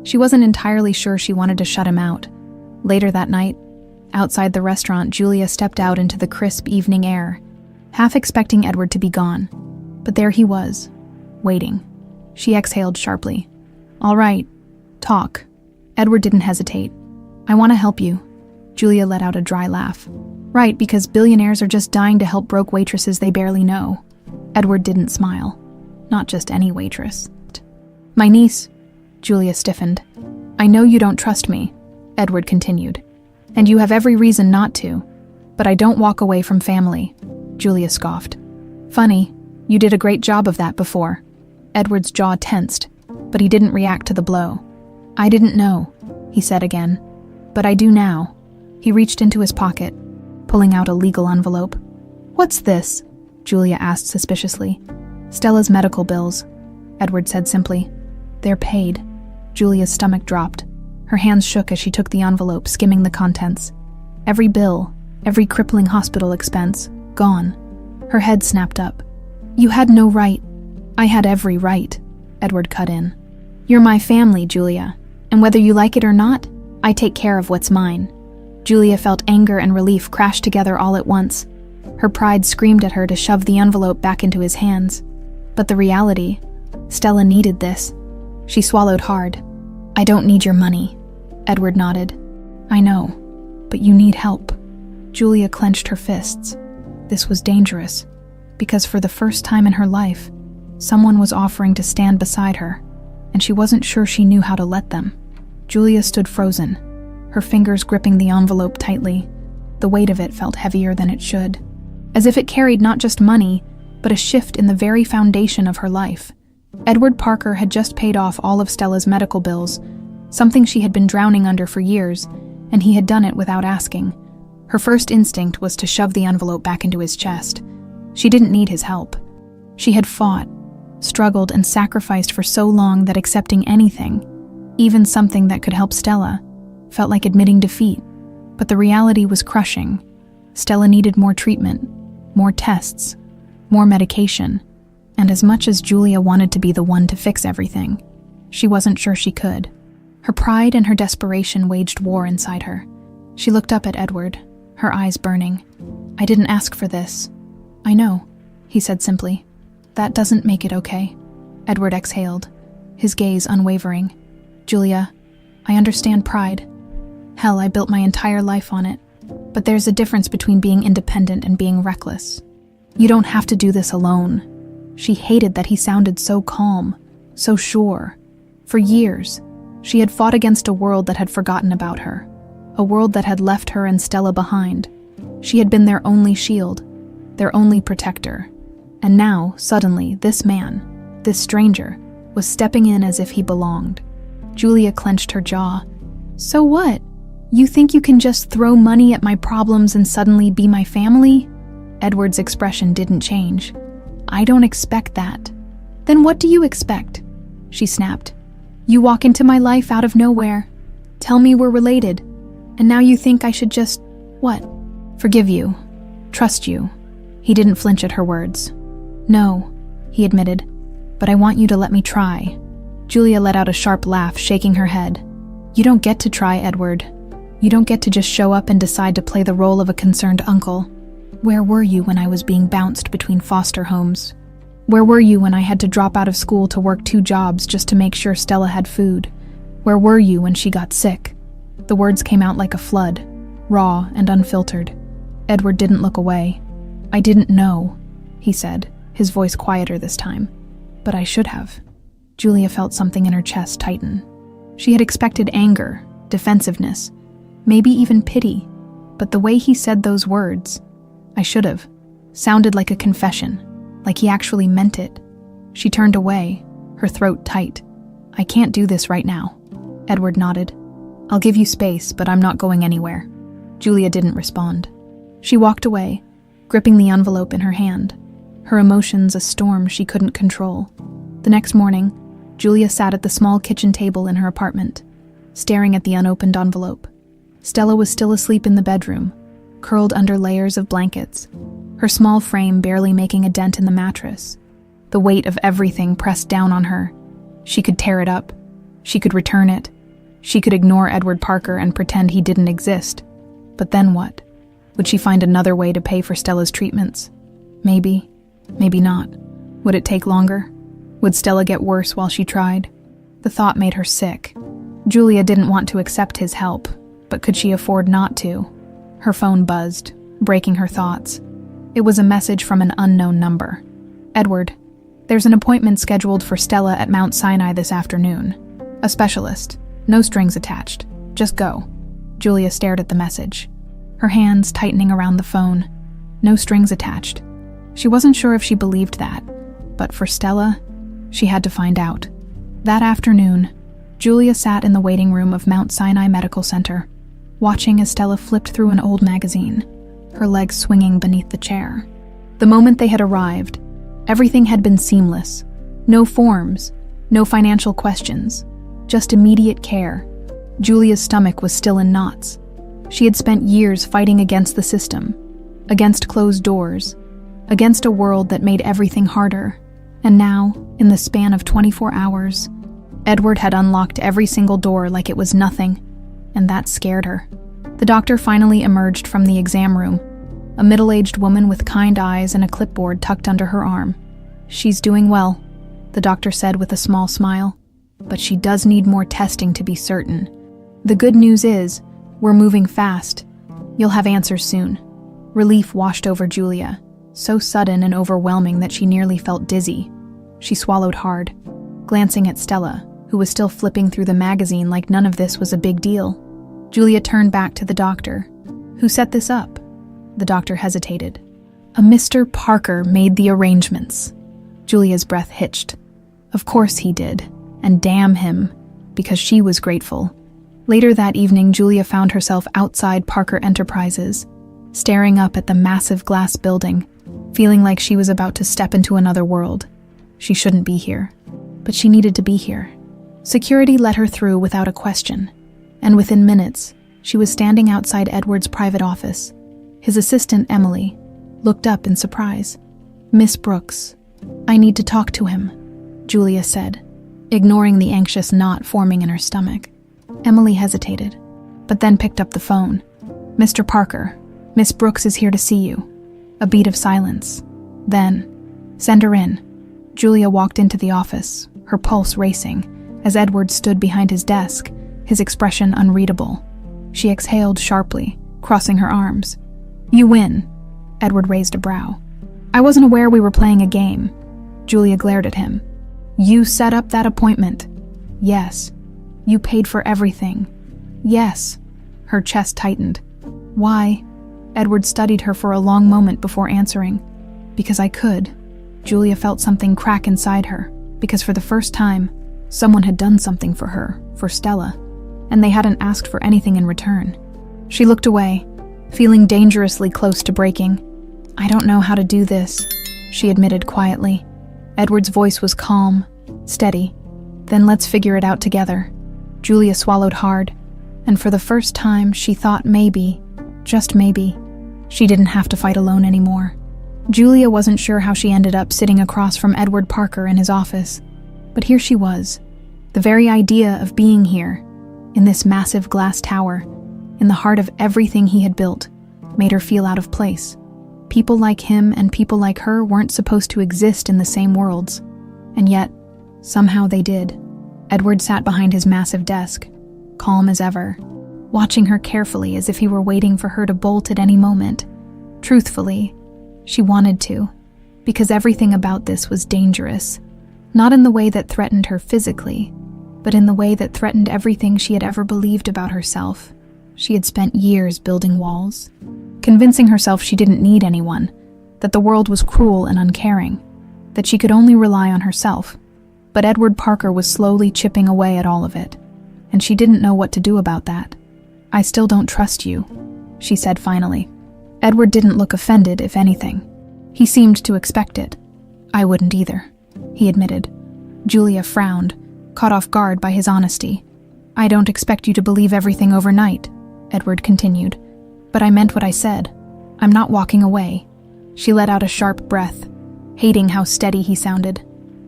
she wasn't entirely sure she wanted to shut him out. Later that night, outside the restaurant, Julia stepped out into the crisp evening air, half expecting Edward to be gone. But there he was, waiting. She exhaled sharply. "All right, talk." Edward didn't hesitate. "I want to help you." Julia let out a dry laugh. "Right, because billionaires are just dying to help broke waitresses they barely know." Edward didn't smile. Not just any waitress. "My niece," Julia stiffened. "I know you don't trust me," Edward continued. "And you have every reason not to. But I don't walk away from family," Julia scoffed. "Funny, you did a great job of that before." Edward's jaw tensed, but he didn't react to the blow. "I didn't know," he said again. "But I do now." He reached into his pocket, pulling out a legal envelope. "What's this?" Julia asked suspiciously. "Stella's medical bills," Edward said simply. "They're paid." Julia's stomach dropped. Her hands shook as she took the envelope, skimming the contents. Every bill, every crippling hospital expense, gone. Her head snapped up. "You had no right." "I had every right," Edward cut in. "You're my family, Julia, and whether you like it or not, I take care of what's mine." Julia felt anger and relief crash together all at once. Her pride screamed at her to shove the envelope back into his hands. But the reality, Stella needed this. She swallowed hard. "I don't need your money," Edward nodded. "I know, but you need help." Julia clenched her fists. This was dangerous, because for the first time in her life, someone was offering to stand beside her, and she wasn't sure she knew how to let them. Julia stood frozen, her fingers gripping the envelope tightly. The weight of it felt heavier than it should, as if it carried not just money, but a shift in the very foundation of her life. Edward Parker had just paid off all of Stella's medical bills, something she had been drowning under for years, and he had done it without asking. Her first instinct was to shove the envelope back into his chest. She didn't need his help. She had fought, struggled, and sacrificed for so long that accepting anything, even something that could help Stella, felt like admitting defeat. But the reality was crushing. Stella needed more treatment, more tests, more medication, and as much as Julia wanted to be the one to fix everything, she wasn't sure she could. Her pride and her desperation waged war inside her. She looked up at Edward, her eyes burning. "I didn't ask for this." "I know," he said simply. "That doesn't make it okay." Edward exhaled, his gaze unwavering. "Julia, I understand pride. Hell, I built my entire life on it. But there's a difference between being independent and being reckless. You don't have to do this alone." She hated that he sounded so calm, so sure. For years, she had fought against a world that had forgotten about her, a world that had left her and Stella behind. She had been their only shield, their only protector. And now, suddenly, this man, this stranger, was stepping in as if he belonged. Julia clenched her jaw. "So what? You think you can just throw money at my problems and suddenly be my family?" Edward's expression didn't change. "I don't expect that." "Then what do you expect?" she snapped. "You walk into my life out of nowhere, tell me we're related, and now you think I should just, what? Forgive you, trust you." He didn't flinch at her words. "No," he admitted, "but I want you to let me try." Julia let out a sharp laugh, shaking her head. "You don't get to try, Edward. You don't get to just show up and decide to play the role of a concerned uncle. Where were you when I was being bounced between foster homes? Where were you when I had to drop out of school to work 2 jobs just to make sure Stella had food? Where were you when she got sick?" The words came out like a flood, raw and unfiltered. Edward didn't look away. "I didn't know," he said, his voice quieter this time. "But I should have." Julia felt something in her chest tighten. She had expected anger, defensiveness, maybe even pity, but the way he said those words, "I should've," sounded like a confession, like he actually meant it. She turned away, her throat tight. "I can't do this right now." Edward nodded. "I'll give you space, but I'm not going anywhere." Julia didn't respond. She walked away, gripping the envelope in her hand, her emotions a storm she couldn't control. The next morning, Julia sat at the small kitchen table in her apartment, staring at the unopened envelope. Stella was still asleep in the bedroom, curled under layers of blankets, her small frame barely making a dent in the mattress. The weight of everything pressed down on her. She could tear it up. She could return it. She could ignore Edward Parker and pretend he didn't exist. But then what? Would she find another way to pay for Stella's treatments? Maybe. Maybe not. Would it take longer? Would Stella get worse while she tried? The thought made her sick. Julia didn't want to accept his help, but could she afford not to? Her phone buzzed, breaking her thoughts. It was a message from an unknown number. "Edward, there's an appointment scheduled for Stella at Mount Sinai this afternoon. A specialist. No strings attached. Just go." Julia stared at the message, her hands tightening around the phone. No strings attached. She wasn't sure if she believed that, but for Stella, she had to find out. That afternoon, Julia sat in the waiting room of Mount Sinai Medical Center, watching as Stella flipped through an old magazine, her legs swinging beneath the chair. The moment they had arrived, everything had been seamless. No forms, no financial questions, just immediate care. Julia's stomach was still in knots. She had spent years fighting against the system, against closed doors, against a world that made everything harder. And now, in the span of 24 hours, Edward had unlocked every single door like it was nothing, and that scared her. The doctor finally emerged from the exam room, a middle-aged woman with kind eyes and a clipboard tucked under her arm. "She's doing well," the doctor said with a small smile, "but she does need more testing to be certain. The good news is, we're moving fast. You'll have answers soon." Relief washed over Julia, so sudden and overwhelming that she nearly felt dizzy. She swallowed hard, glancing at Stella, who was still flipping through the magazine like none of this was a big deal. Julia turned back to the doctor. "Who set this up?" The doctor hesitated. "A Mr. Parker made the arrangements." Julia's breath hitched. Of course he did, and damn him, because she was grateful. Later that evening, Julia found herself outside Parker Enterprises, staring up at the massive glass building, feeling like she was about to step into another world. She shouldn't be here, but she needed to be here. Security let her through without a question, and within minutes, she was standing outside Edward's private office. His assistant, Emily, looked up in surprise. "Miss Brooks, I need to talk to him," Julia said, ignoring the anxious knot forming in her stomach. Emily hesitated, but then picked up the phone. "Mr. Parker, Miss Brooks is here to see you." A beat of silence. Then, "Send her in." Julia walked into the office, her pulse racing, as Edward stood behind his desk, his expression unreadable. She exhaled sharply, crossing her arms. "You win." Edward raised a brow. "I wasn't aware we were playing a game." Julia glared at him. "You set up that appointment." "Yes." "You paid for everything." "Yes." Her chest tightened. "Why?" Edward studied her for a long moment before answering. "Because I could." Julia felt something crack inside her, because for the first time, someone had done something for her, for Stella, and they hadn't asked for anything in return. She looked away, feeling dangerously close to breaking. "I don't know how to do this," she admitted quietly. Edward's voice was calm, steady. "Then let's figure it out together." Julia swallowed hard, and for the first time she thought maybe, just maybe, she didn't have to fight alone anymore. Julia wasn't sure how she ended up sitting across from Edward Parker in his office, but here she was. The very idea of being here, in this massive glass tower, in the heart of everything he had built, made her feel out of place. People like him and people like her weren't supposed to exist in the same worlds, and yet, somehow they did. Edward sat behind his massive desk, calm as ever, watching her carefully as if he were waiting for her to bolt at any moment. Truthfully, she wanted to, because everything about this was dangerous. Not in the way that threatened her physically, but in the way that threatened everything she had ever believed about herself. She had spent years building walls, convincing herself she didn't need anyone, that the world was cruel and uncaring, that she could only rely on herself. But Edward Parker was slowly chipping away at all of it, and she didn't know what to do about that. "I still don't trust you," she said finally. Edward didn't look offended, if anything. He seemed to expect it. "I wouldn't either," he admitted. Julia frowned, caught off guard by his honesty. "I don't expect you to believe everything overnight," Edward continued. "But I meant what I said. I'm not walking away." She let out a sharp breath, hating how steady he sounded.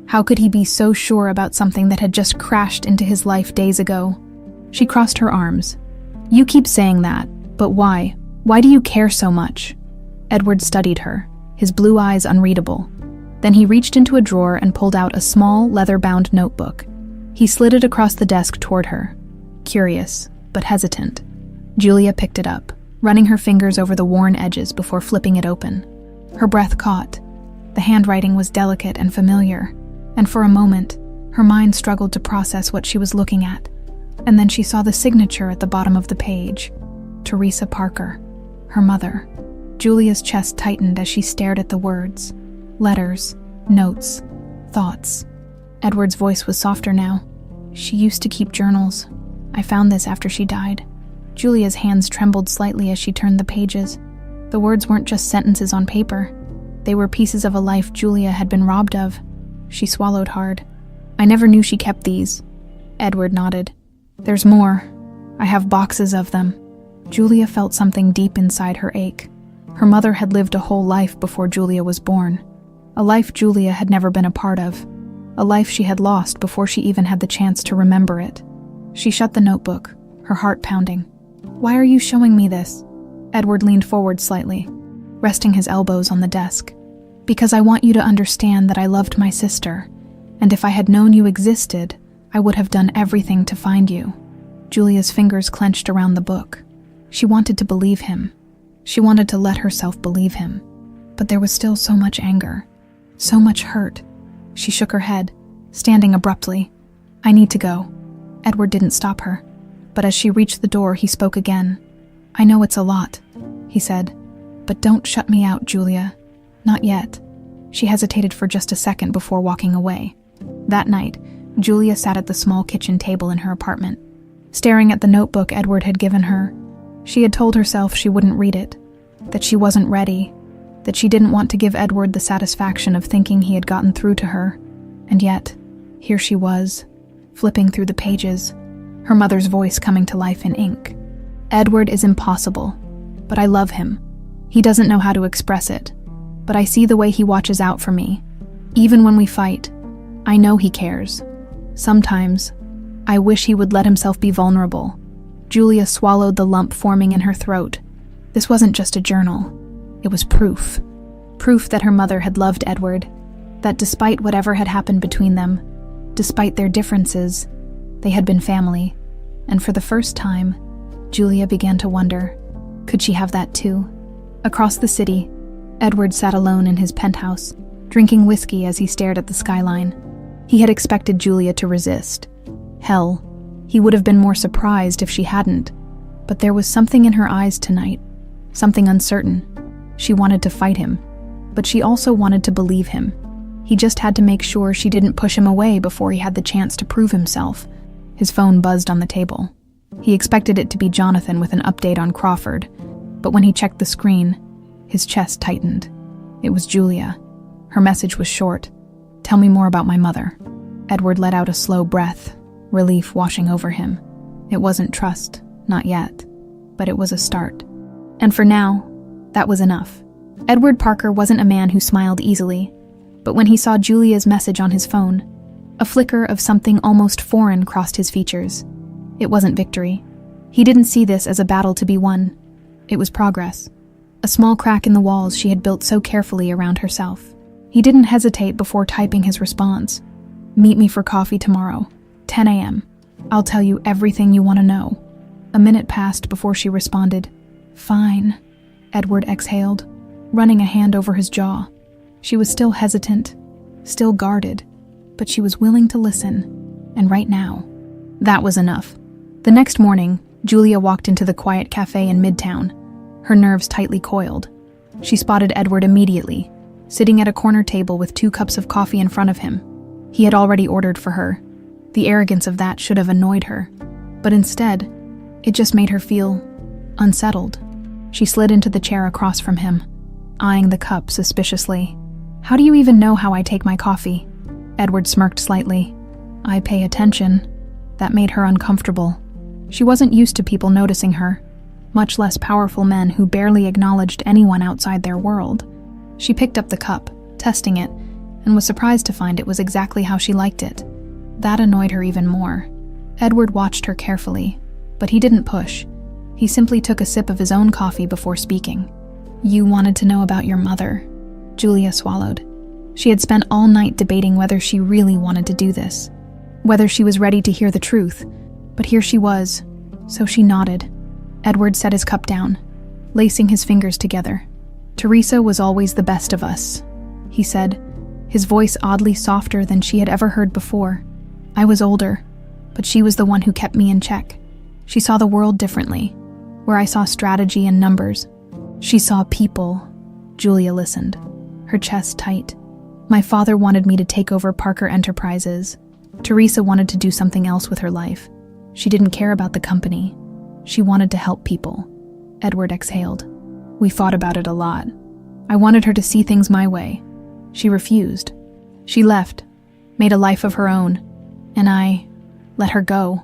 How could he be so sure about something that had just crashed into his life days ago? She crossed her arms. "You keep saying that, but why? Why do you care so much?" Edward studied her, his blue eyes unreadable. Then he reached into a drawer and pulled out a small, leather-bound notebook. He slid it across the desk toward her, curious, but hesitant. Julia picked it up, running her fingers over the worn edges before flipping it open. Her breath caught. The handwriting was delicate and familiar, and for a moment, her mind struggled to process what she was looking at. And then she saw the signature at the bottom of the page. Teresa Parker, her mother. Julia's chest tightened as she stared at the words. Letters, notes, thoughts. Edward's voice was softer now. "She used to keep journals. I found this after she died." Julia's hands trembled slightly as she turned the pages. The words weren't just sentences on paper. They were pieces of a life Julia had been robbed of. She swallowed hard. "I never knew she kept these." Edward nodded. "There's more. I have boxes of them." Julia felt something deep inside her ache. Her mother had lived a whole life before Julia was born. A life Julia had never been a part of. A life she had lost before she even had the chance to remember it. She shut the notebook, her heart pounding. "Why are you showing me this?" Edward leaned forward slightly, resting his elbows on the desk. "Because I want you to understand that I loved my sister, and if I had known you existed, I would have done everything to find you." Julia's fingers clenched around the book. She wanted to believe him. She wanted to let herself believe him. But there was still so much anger, so much hurt. She shook her head, standing abruptly. "I need to go." Edward didn't stop her, but as she reached the door, he spoke again. "I know it's a lot," he said, "but don't shut me out, Julia. Not yet." She hesitated for just a second before walking away. That night, Julia sat at the small kitchen table in her apartment, staring at the notebook Edward had given her. She had told herself she wouldn't read it, that she wasn't ready, that she didn't want to give Edward the satisfaction of thinking he had gotten through to her. And yet, here she was, flipping through the pages, her mother's voice coming to life in ink. "Edward is impossible, but I love him. He doesn't know how to express it, but I see the way he watches out for me. Even when we fight, I know he cares. Sometimes, I wish he would let himself be vulnerable." Julia swallowed the lump forming in her throat. This wasn't just a journal. It was proof. Proof that her mother had loved Edward, that despite whatever had happened between them, despite their differences, they had been family. And for the first time, Julia began to wonder, could she have that too? Across the city, Edward sat alone in his penthouse, drinking whiskey as he stared at the skyline. He had expected Julia to resist. Hell, he would have been more surprised if she hadn't. But there was something in her eyes tonight, something uncertain. She wanted to fight him, but she also wanted to believe him. He just had to make sure she didn't push him away before he had the chance to prove himself. His phone buzzed on the table. He expected it to be Jonathan with an update on Crawford, but when he checked the screen, his chest tightened. It was Julia. Her message was short. "Tell me more about my mother." Edward let out a slow breath, relief washing over him. It wasn't trust, not yet, but it was a start. And for now, that was enough. Edward Parker wasn't a man who smiled easily, but when he saw Julia's message on his phone, a flicker of something almost foreign crossed his features. It wasn't victory. He didn't see this as a battle to be won. It was progress. A small crack in the walls she had built so carefully around herself. He didn't hesitate before typing his response. "Meet me for coffee tomorrow, 10 a.m. I'll tell you everything you want to know." A minute passed before she responded. "Fine," Edward exhaled, running a hand over his jaw. She was still hesitant, still guarded. but she was willing to listen, and right now. That was enough. The next morning, Julia walked into the quiet cafe in Midtown, her nerves tightly coiled. She spotted Edward immediately, sitting at a corner table with 2 cups of coffee in front of him. He had already ordered for her. The arrogance of that should have annoyed her, but instead, it just made her feel unsettled. She slid into the chair across from him, eyeing the cup suspiciously. "How do you even know how I take my coffee?" Edward smirked slightly. "I pay attention." That made her uncomfortable. She wasn't used to people noticing her, much less powerful men who barely acknowledged anyone outside their world. She picked up the cup, testing it, and was surprised to find it was exactly how she liked it. That annoyed her even more. Edward watched her carefully, but he didn't push. He simply took a sip of his own coffee before speaking. "You wanted to know about your mother." Julia swallowed. She had spent all night debating whether she really wanted to do this, whether she was ready to hear the truth, but here she was, so she nodded. Edward set his cup down, lacing his fingers together. "Teresa was always the best of us," he said, his voice oddly softer than she had ever heard before. "I was older, but she was the one who kept me in check. She saw the world differently, where I saw strategy and numbers. She saw people." Julia listened, her chest tight. "My father wanted me to take over Parker Enterprises. Teresa wanted to do something else with her life. She didn't care about the company. She wanted to help people." Edward exhaled. "We fought about it a lot. I wanted her to see things my way. She refused. She left, made a life of her own, and I let her go."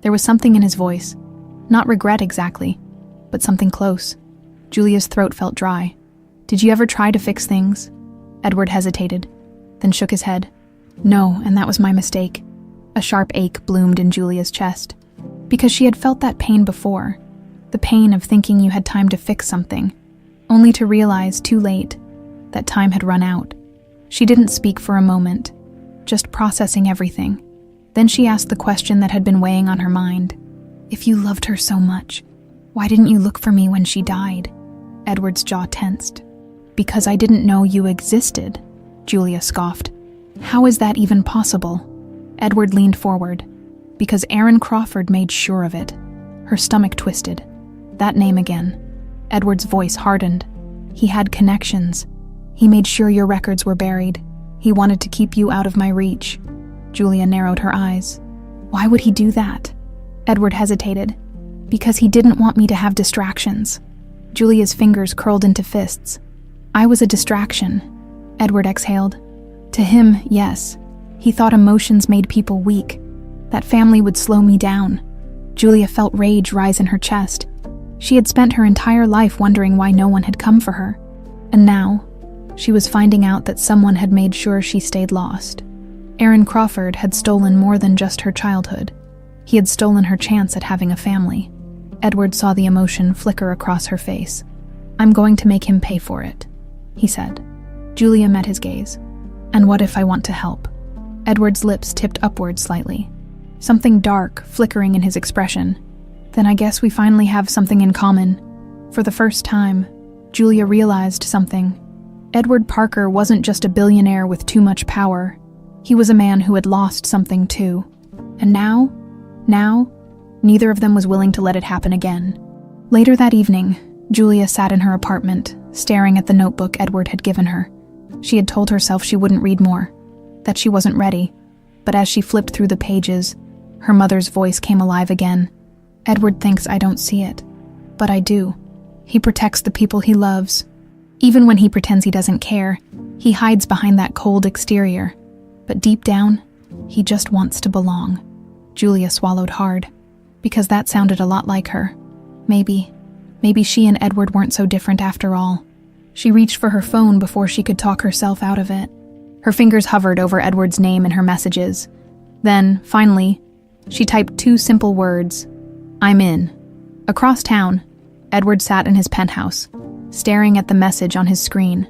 There was something in his voice. Not regret exactly, but something close. Julia's throat felt dry. "Did you ever try to fix things?" Edward hesitated, then shook his head. "No, and that was my mistake." A sharp ache bloomed in Julia's chest, because she had felt that pain before, the pain of thinking you had time to fix something, only to realize too late that time had run out. She didn't speak for a moment, just processing everything. Then she asked the question that had been weighing on her mind. "If you loved her so much, why didn't you look for me when she died?" Edward's jaw tensed. "Because I didn't know you existed," Julia scoffed. "How is that even possible?" Edward leaned forward. "Because Aaron Crawford made sure of it." Her stomach twisted. That name again. Edward's voice hardened. "He had connections. He made sure your records were buried. He wanted to keep you out of my reach." Julia narrowed her eyes. "Why would he do that?" Edward hesitated. "Because he didn't want me to have distractions." Julia's fingers curled into fists. "I was a distraction," Edward exhaled. "To him, yes. He thought emotions made people weak. That family would slow me down." Julia felt rage rise in her chest. She had spent her entire life wondering why no one had come for her. And now, she was finding out that someone had made sure she stayed lost. Aaron Crawford had stolen more than just her childhood. He had stolen her chance at having a family. Edward saw the emotion flicker across her face. "I'm going to make him pay for it," he said. Julia met his gaze. "And what if I want to help?" Edward's lips tipped upward slightly, something dark flickering in his expression. "Then I guess we finally have something in common." For the first time, Julia realized something. Edward Parker wasn't just a billionaire with too much power. He was a man who had lost something too. And now, neither of them was willing to let it happen again. Later that evening, Julia sat in her apartment, staring at the notebook Edward had given her. She had told herself she wouldn't read more, that she wasn't ready. But as she flipped through the pages, her mother's voice came alive again. "Edward thinks I don't see it, but I do. He protects the people he loves. Even when he pretends he doesn't care, he hides behind that cold exterior. But deep down, he just wants to belong." Julia swallowed hard, because that sounded a lot like her. Maybe she and Edward weren't so different after all. She reached for her phone before she could talk herself out of it. Her fingers hovered over Edward's name in her messages. Then, finally, she typed 2 simple words: "I'm in." Across town, Edward sat in his penthouse, staring at the message on his screen.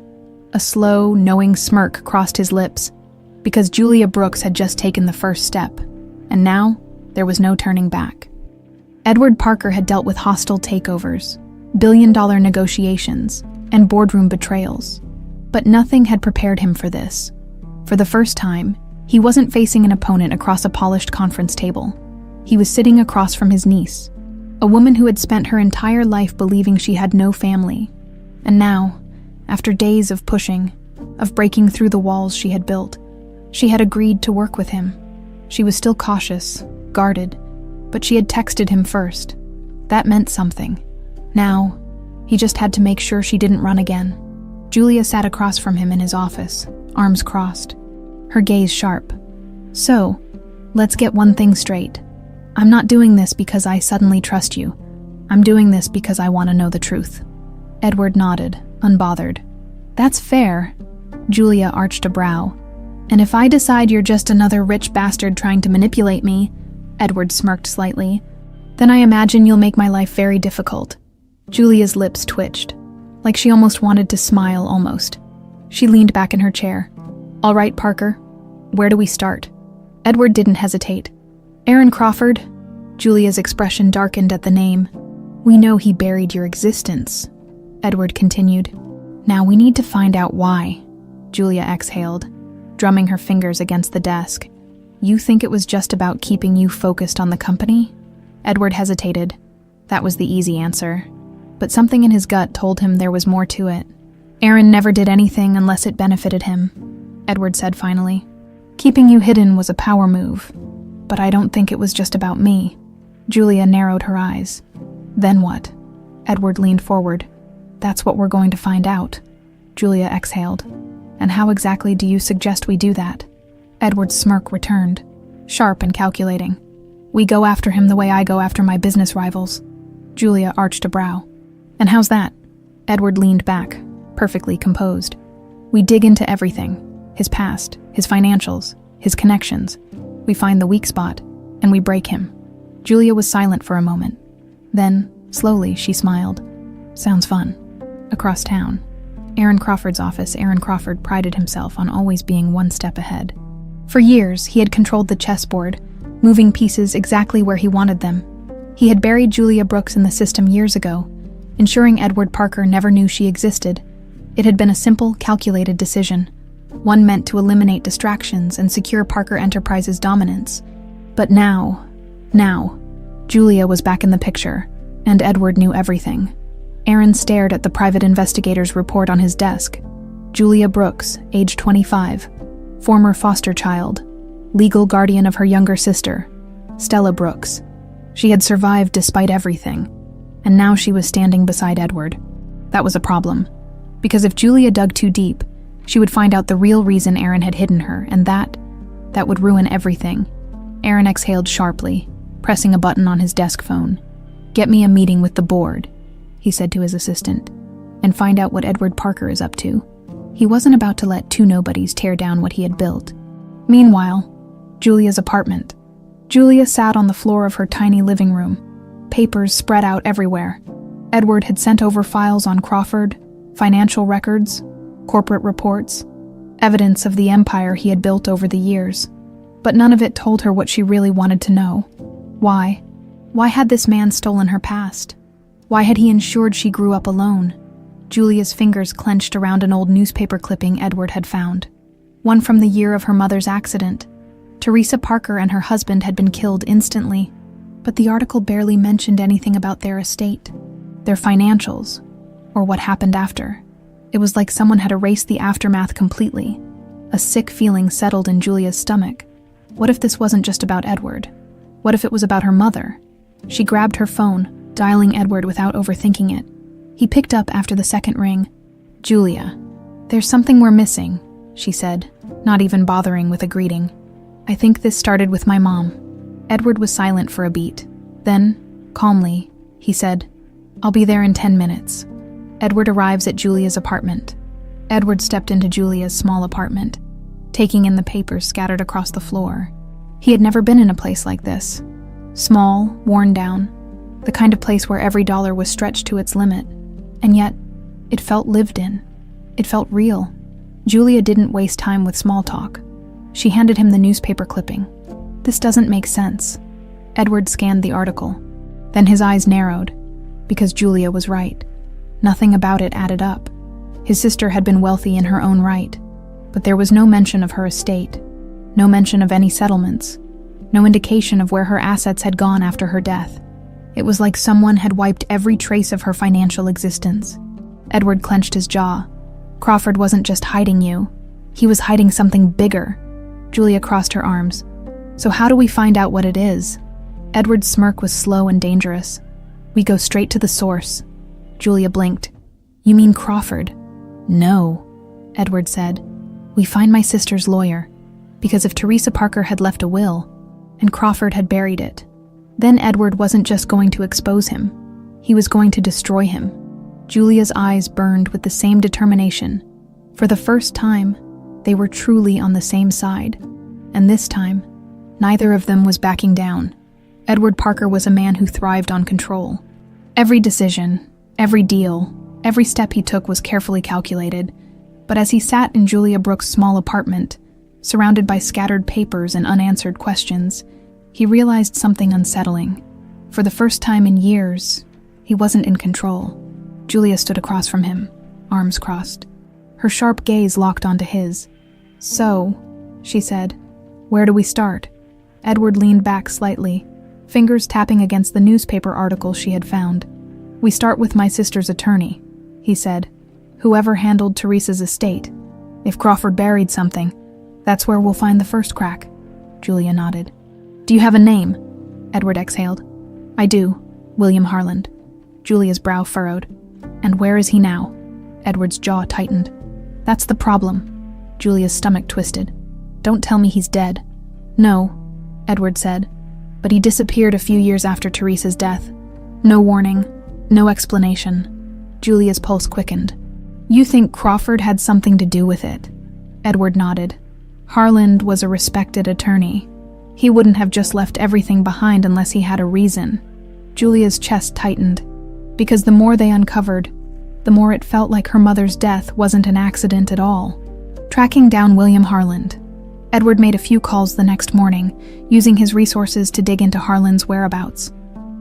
A slow, knowing smirk crossed his lips, because Julia Brooks had just taken the first step, and now there was no turning back. Edward Parker had dealt with hostile takeovers, billion-dollar negotiations, and boardroom betrayals, but nothing had prepared him for this. For the first time, He wasn't facing an opponent across a polished conference table. He was sitting across from his niece, a woman who had spent her entire life believing she had no family. And now, after days of pushing, of breaking through the walls she had built, she had agreed to work with him. She was still cautious, guarded, but she had texted him first. That meant something. Now, he just had to make sure she didn't run again. Julia sat across from him in his office, arms crossed, her gaze sharp. So, let's get one thing straight. I'm not doing this because I suddenly trust you. I'm doing this because I want to know the truth. Edward nodded, unbothered. That's fair. Julia arched a brow. And if I decide you're just another rich bastard trying to manipulate me, Edward smirked slightly, then I imagine you'll make my life very difficult. Julia's lips twitched, like she almost wanted to smile almost. She leaned back in her chair. All right, Parker, where do we start? Edward didn't hesitate. Aaron Crawford? Julia's expression darkened at the name. We know he buried your existence, Edward continued. Now we need to find out why. Julia exhaled, drumming her fingers against the desk. You think it was just about keeping you focused on the company? Edward hesitated. That was the easy answer. But something in his gut told him there was more to it. Aaron never did anything unless it benefited him, Edward said finally. Keeping you hidden was a power move. But I don't think it was just about me. Julia narrowed her eyes. Then what? Edward leaned forward. That's what we're going to find out. Julia exhaled. And how exactly do you suggest we do that? Edward's smirk returned, sharp and calculating. We go after him the way I go after my business rivals. Julia arched a brow. And how's that? Edward leaned back, perfectly composed. We dig into everything. His past, his financials, his connections. We find the weak spot, and we break him. Julia was silent for a moment. Then, slowly, she smiled. Sounds fun. Across town. Aaron Crawford's office. Aaron Crawford prided himself on always being one step ahead. For years, he had controlled the chessboard, moving pieces exactly where he wanted them. He had buried Julia Brooks in the system years ago, ensuring Edward Parker never knew she existed. It had been a simple, calculated decision, one meant to eliminate distractions and secure Parker Enterprises' dominance. But now, Julia was back in the picture, and Edward knew everything. Aaron stared at the private investigator's report on his desk. Julia Brooks, age 25, former foster child, legal guardian of her younger sister, Stella Brooks. She had survived despite everything, and now she was standing beside Edward. That was a problem, because if Julia dug too deep, she would find out the real reason Aaron had hidden her, and that would ruin everything. Aaron exhaled sharply, pressing a button on his desk phone. Get me a meeting with the board, he said to his assistant, and find out what Edward Parker is up to. He wasn't about to let two nobodies tear down what he had built. Meanwhile, Julia's apartment. Julia sat on the floor of her tiny living room, papers spread out everywhere. Edward had sent over files on Crawford, financial records, corporate reports, evidence of the empire he had built over the years. But none of it told her what she really wanted to know. Why? Why had this man stolen her past? Why had he ensured she grew up alone? Julia's fingers clenched around an old newspaper clipping Edward had found. One from the year of her mother's accident. Teresa Parker and her husband had been killed instantly, but the article barely mentioned anything about their estate, their financials, or what happened after. It was like someone had erased the aftermath completely. A sick feeling settled in Julia's stomach. What if this wasn't just about Edward? What if it was about her mother? She grabbed her phone, dialing Edward without overthinking it. He picked up after the second ring. Julia, there's something we're missing, she said, not even bothering with a greeting. I think this started with my mom. Edward was silent for a beat. Then, calmly, he said, I'll be there in 10 minutes. Edward arrives at Julia's apartment. Edward stepped into Julia's small apartment, taking in the papers scattered across the floor. He had never been in a place like this. Small, worn down, the kind of place where every dollar was stretched to its limit. And yet, it felt lived in. It felt real. Julia didn't waste time with small talk. She handed him the newspaper clipping. This doesn't make sense. Edward scanned the article. Then his eyes narrowed, because Julia was right. Nothing about it added up. His sister had been wealthy in her own right, but there was no mention of her estate. No mention of any settlements. No indication of where her assets had gone after her death. It was like someone had wiped every trace of her financial existence. Edward clenched his jaw. Crawford wasn't just hiding you. He was hiding something bigger. Julia crossed her arms. So how do we find out what it is? Edward's smirk was slow and dangerous. We go straight to the source. Julia blinked. You mean Crawford? No, Edward said. We find my sister's lawyer. Because if Teresa Parker had left a will, and Crawford had buried it, then Edward wasn't just going to expose him. He was going to destroy him. Julia's eyes burned with the same determination. For the first time, they were truly on the same side. And this time, neither of them was backing down. Edward Parker was a man who thrived on control. Every decision, every deal, every step he took was carefully calculated. But as he sat in Julia Brooks' small apartment, surrounded by scattered papers and unanswered questions, he realized something unsettling. For the first time in years, he wasn't in control. Julia stood across from him, arms crossed. Her sharp gaze locked onto his. So, she said, where do we start? Edward leaned back slightly, fingers tapping against the newspaper article she had found. We start with my sister's attorney, he said. Whoever handled Teresa's estate. If Crawford buried something, that's where we'll find the first crack. Julia nodded. Do you have a name? Edward exhaled. I do. William Harland. Julia's brow furrowed. And where is he now? Edward's jaw tightened. That's the problem. Julia's stomach twisted. Don't tell me he's dead. No, Edward said. But he disappeared a few years after Teresa's death. No warning, no explanation. Julia's pulse quickened. You think Crawford had something to do with it? Edward nodded. Harland was a respected attorney. He wouldn't have just left everything behind unless he had a reason. Julia's chest tightened, because the more they uncovered, the more it felt like her mother's death wasn't an accident at all. Tracking down William Harland, Edward made a few calls the next morning, using his resources to dig into Harland's whereabouts.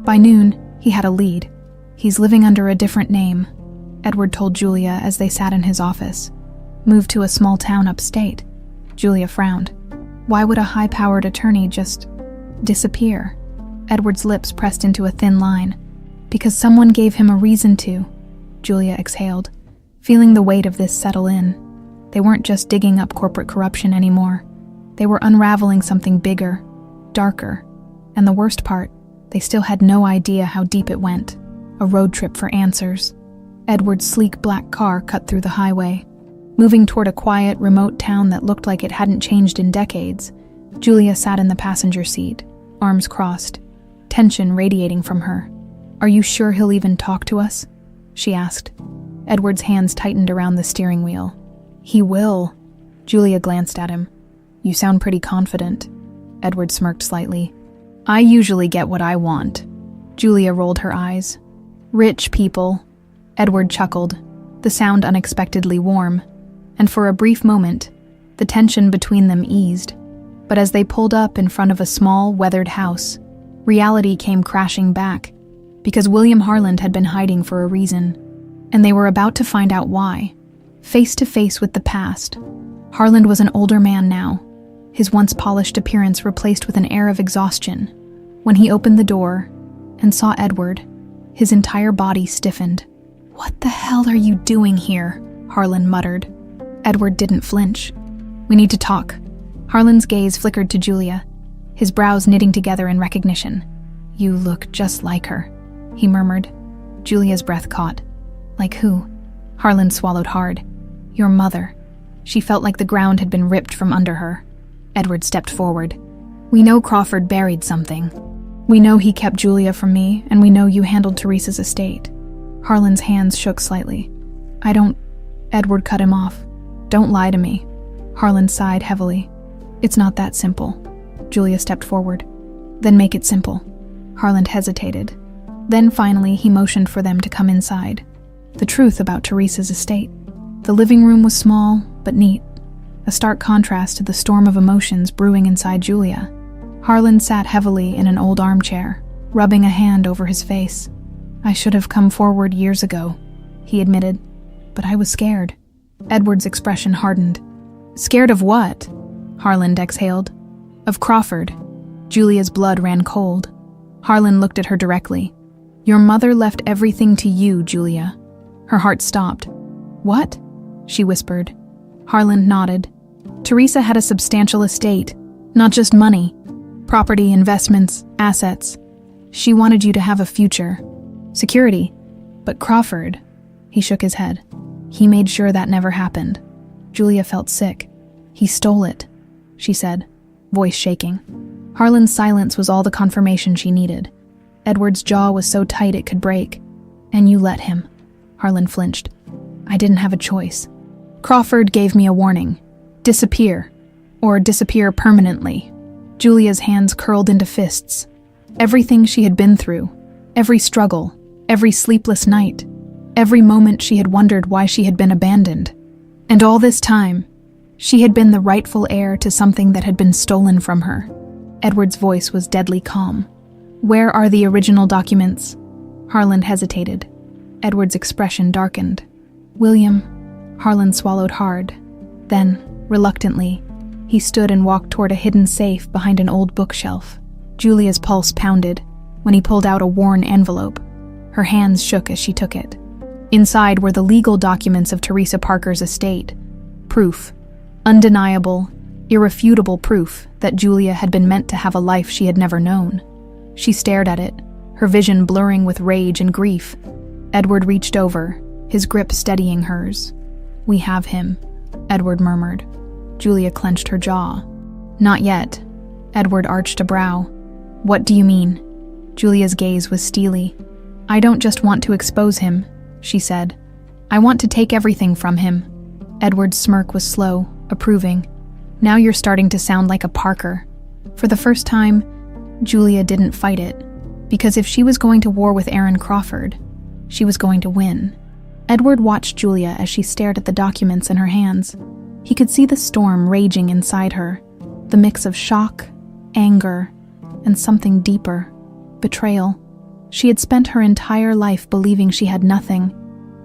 By noon, he had a lead. He's living under a different name, Edward told Julia as they sat in his office. Moved to a small town upstate. Julia frowned. Why would a high-powered attorney just disappear? Edward's lips pressed into a thin line. Because someone gave him a reason to. Julia exhaled, feeling the weight of this settle in. They weren't just digging up corporate corruption anymore. They were unraveling something bigger, darker. And the worst part, they still had no idea how deep it went. A road trip for answers. Edward's sleek black car cut through the highway, moving toward a quiet, remote town that looked like it hadn't changed in decades. Julia sat in the passenger seat, arms crossed, tension radiating from her. Are you sure he'll even talk to us? She asked. Edward's hands tightened around the steering wheel. He will. Julia glanced at him. You sound pretty confident. Edward smirked slightly. I usually get what I want. Julia rolled her eyes. Rich people. Edward chuckled, the sound unexpectedly warm. And for a brief moment, the tension between them eased. But as they pulled up in front of a small, weathered house, reality came crashing back, because William Harland had been hiding for a reason, and they were about to find out why. Face to face with the past, Harland was an older man now, his once polished appearance replaced with an air of exhaustion. When he opened the door and saw Edward, his entire body stiffened. What the hell are you doing here? Harland muttered. Edward didn't flinch. We need to talk. Harland's gaze flickered to Julia, his brows knitting together in recognition. You look just like her, he murmured. Julia's breath caught. Like who? Harland swallowed hard. Your mother. She felt like the ground had been ripped from under her. Edward stepped forward. We know Crawford buried something. We know he kept Julia from me, and we know you handled Teresa's estate. Harland's hands shook slightly. I don't... Edward cut him off. Don't lie to me. Harland sighed heavily. It's not that simple. Julia stepped forward. Then make it simple. Harland hesitated. Then finally he motioned for them to come inside. The truth about Teresa's estate. The living room was small, but neat. A stark contrast to the storm of emotions brewing inside Julia. Harland sat heavily in an old armchair, rubbing a hand over his face. I should have come forward years ago, he admitted. But I was scared. Edward's expression hardened. Scared of what? Harland exhaled. Of Crawford. Julia's blood ran cold. Harland looked at her directly. Your mother left everything to you, Julia. Her heart stopped. What? She whispered. Harland nodded. Teresa had a substantial estate, not just money. Property, investments, assets. She wanted you to have a future. Security. But Crawford, he shook his head. He made sure that never happened. Julia felt sick. He stole it, she said, voice shaking. Harland's silence was all the confirmation she needed. Edward's jaw was so tight it could break. And you let him. Harland flinched. I didn't have a choice. Crawford gave me a warning. Disappear. Or disappear permanently. Julia's hands curled into fists. Everything she had been through, every struggle, every sleepless night, every moment she had wondered why she had been abandoned. And all this time, she had been the rightful heir to something that had been stolen from her. Edward's voice was deadly calm. Where are the original documents? Harland hesitated. Edward's expression darkened. William, Harland swallowed hard. Then, reluctantly, he stood and walked toward a hidden safe behind an old bookshelf. Julia's pulse pounded when he pulled out a worn envelope. Her hands shook as she took it. Inside were the legal documents of Teresa Parker's estate. Proof. Undeniable, irrefutable proof that Julia had been meant to have a life she had never known. She stared at it, her vision blurring with rage and grief. Edward reached over, his grip steadying hers. We have him, Edward murmured. Julia clenched her jaw. Not yet. Edward arched a brow. What do you mean? Julia's gaze was steely. I don't just want to expose him, she said. I want to take everything from him. Edward's smirk was slow, approving. Now you're starting to sound like a Parker. For the first time, Julia didn't fight it, because if she was going to war with Aaron Crawford, she was going to win. Edward watched Julia as she stared at the documents in her hands. He could see the storm raging inside her, the mix of shock, anger, and something deeper, betrayal. She had spent her entire life believing she had nothing,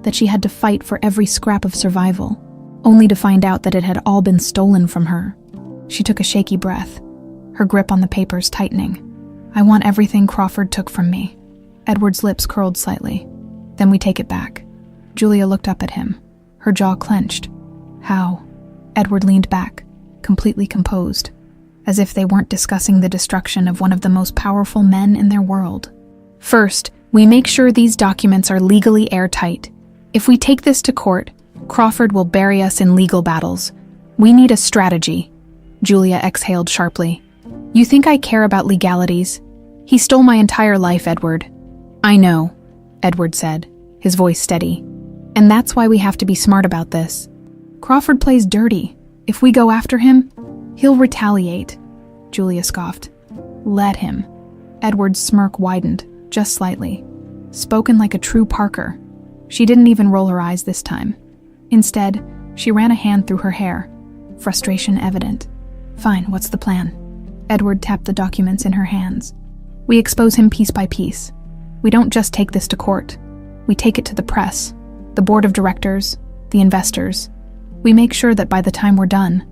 that she had to fight for every scrap of survival, only to find out that it had all been stolen from her. She took a shaky breath, her grip on the papers tightening. I want everything Crawford took from me. Edward's lips curled slightly. Then we take it back. Julia looked up at him, her jaw clenched. How? Edward leaned back, completely composed, as if they weren't discussing the destruction of one of the most powerful men in their world. First, we make sure these documents are legally airtight. If we take this to court, Crawford will bury us in legal battles. We need a strategy. Julia exhaled sharply. You think I care about legalities? He stole my entire life, Edward. I know, Edward said, his voice steady. And that's why we have to be smart about this. Crawford plays dirty. If we go after him, he'll retaliate. Julia scoffed. Let him. Edward's smirk widened, just slightly. Spoken like a true Parker. She didn't even roll her eyes this time. Instead, she ran a hand through her hair, frustration evident. Fine, what's the plan? Edward tapped the documents in her hands. We expose him piece by piece. We don't just take this to court. We take it to the press, the board of directors, the investors. We make sure that by the time we're done,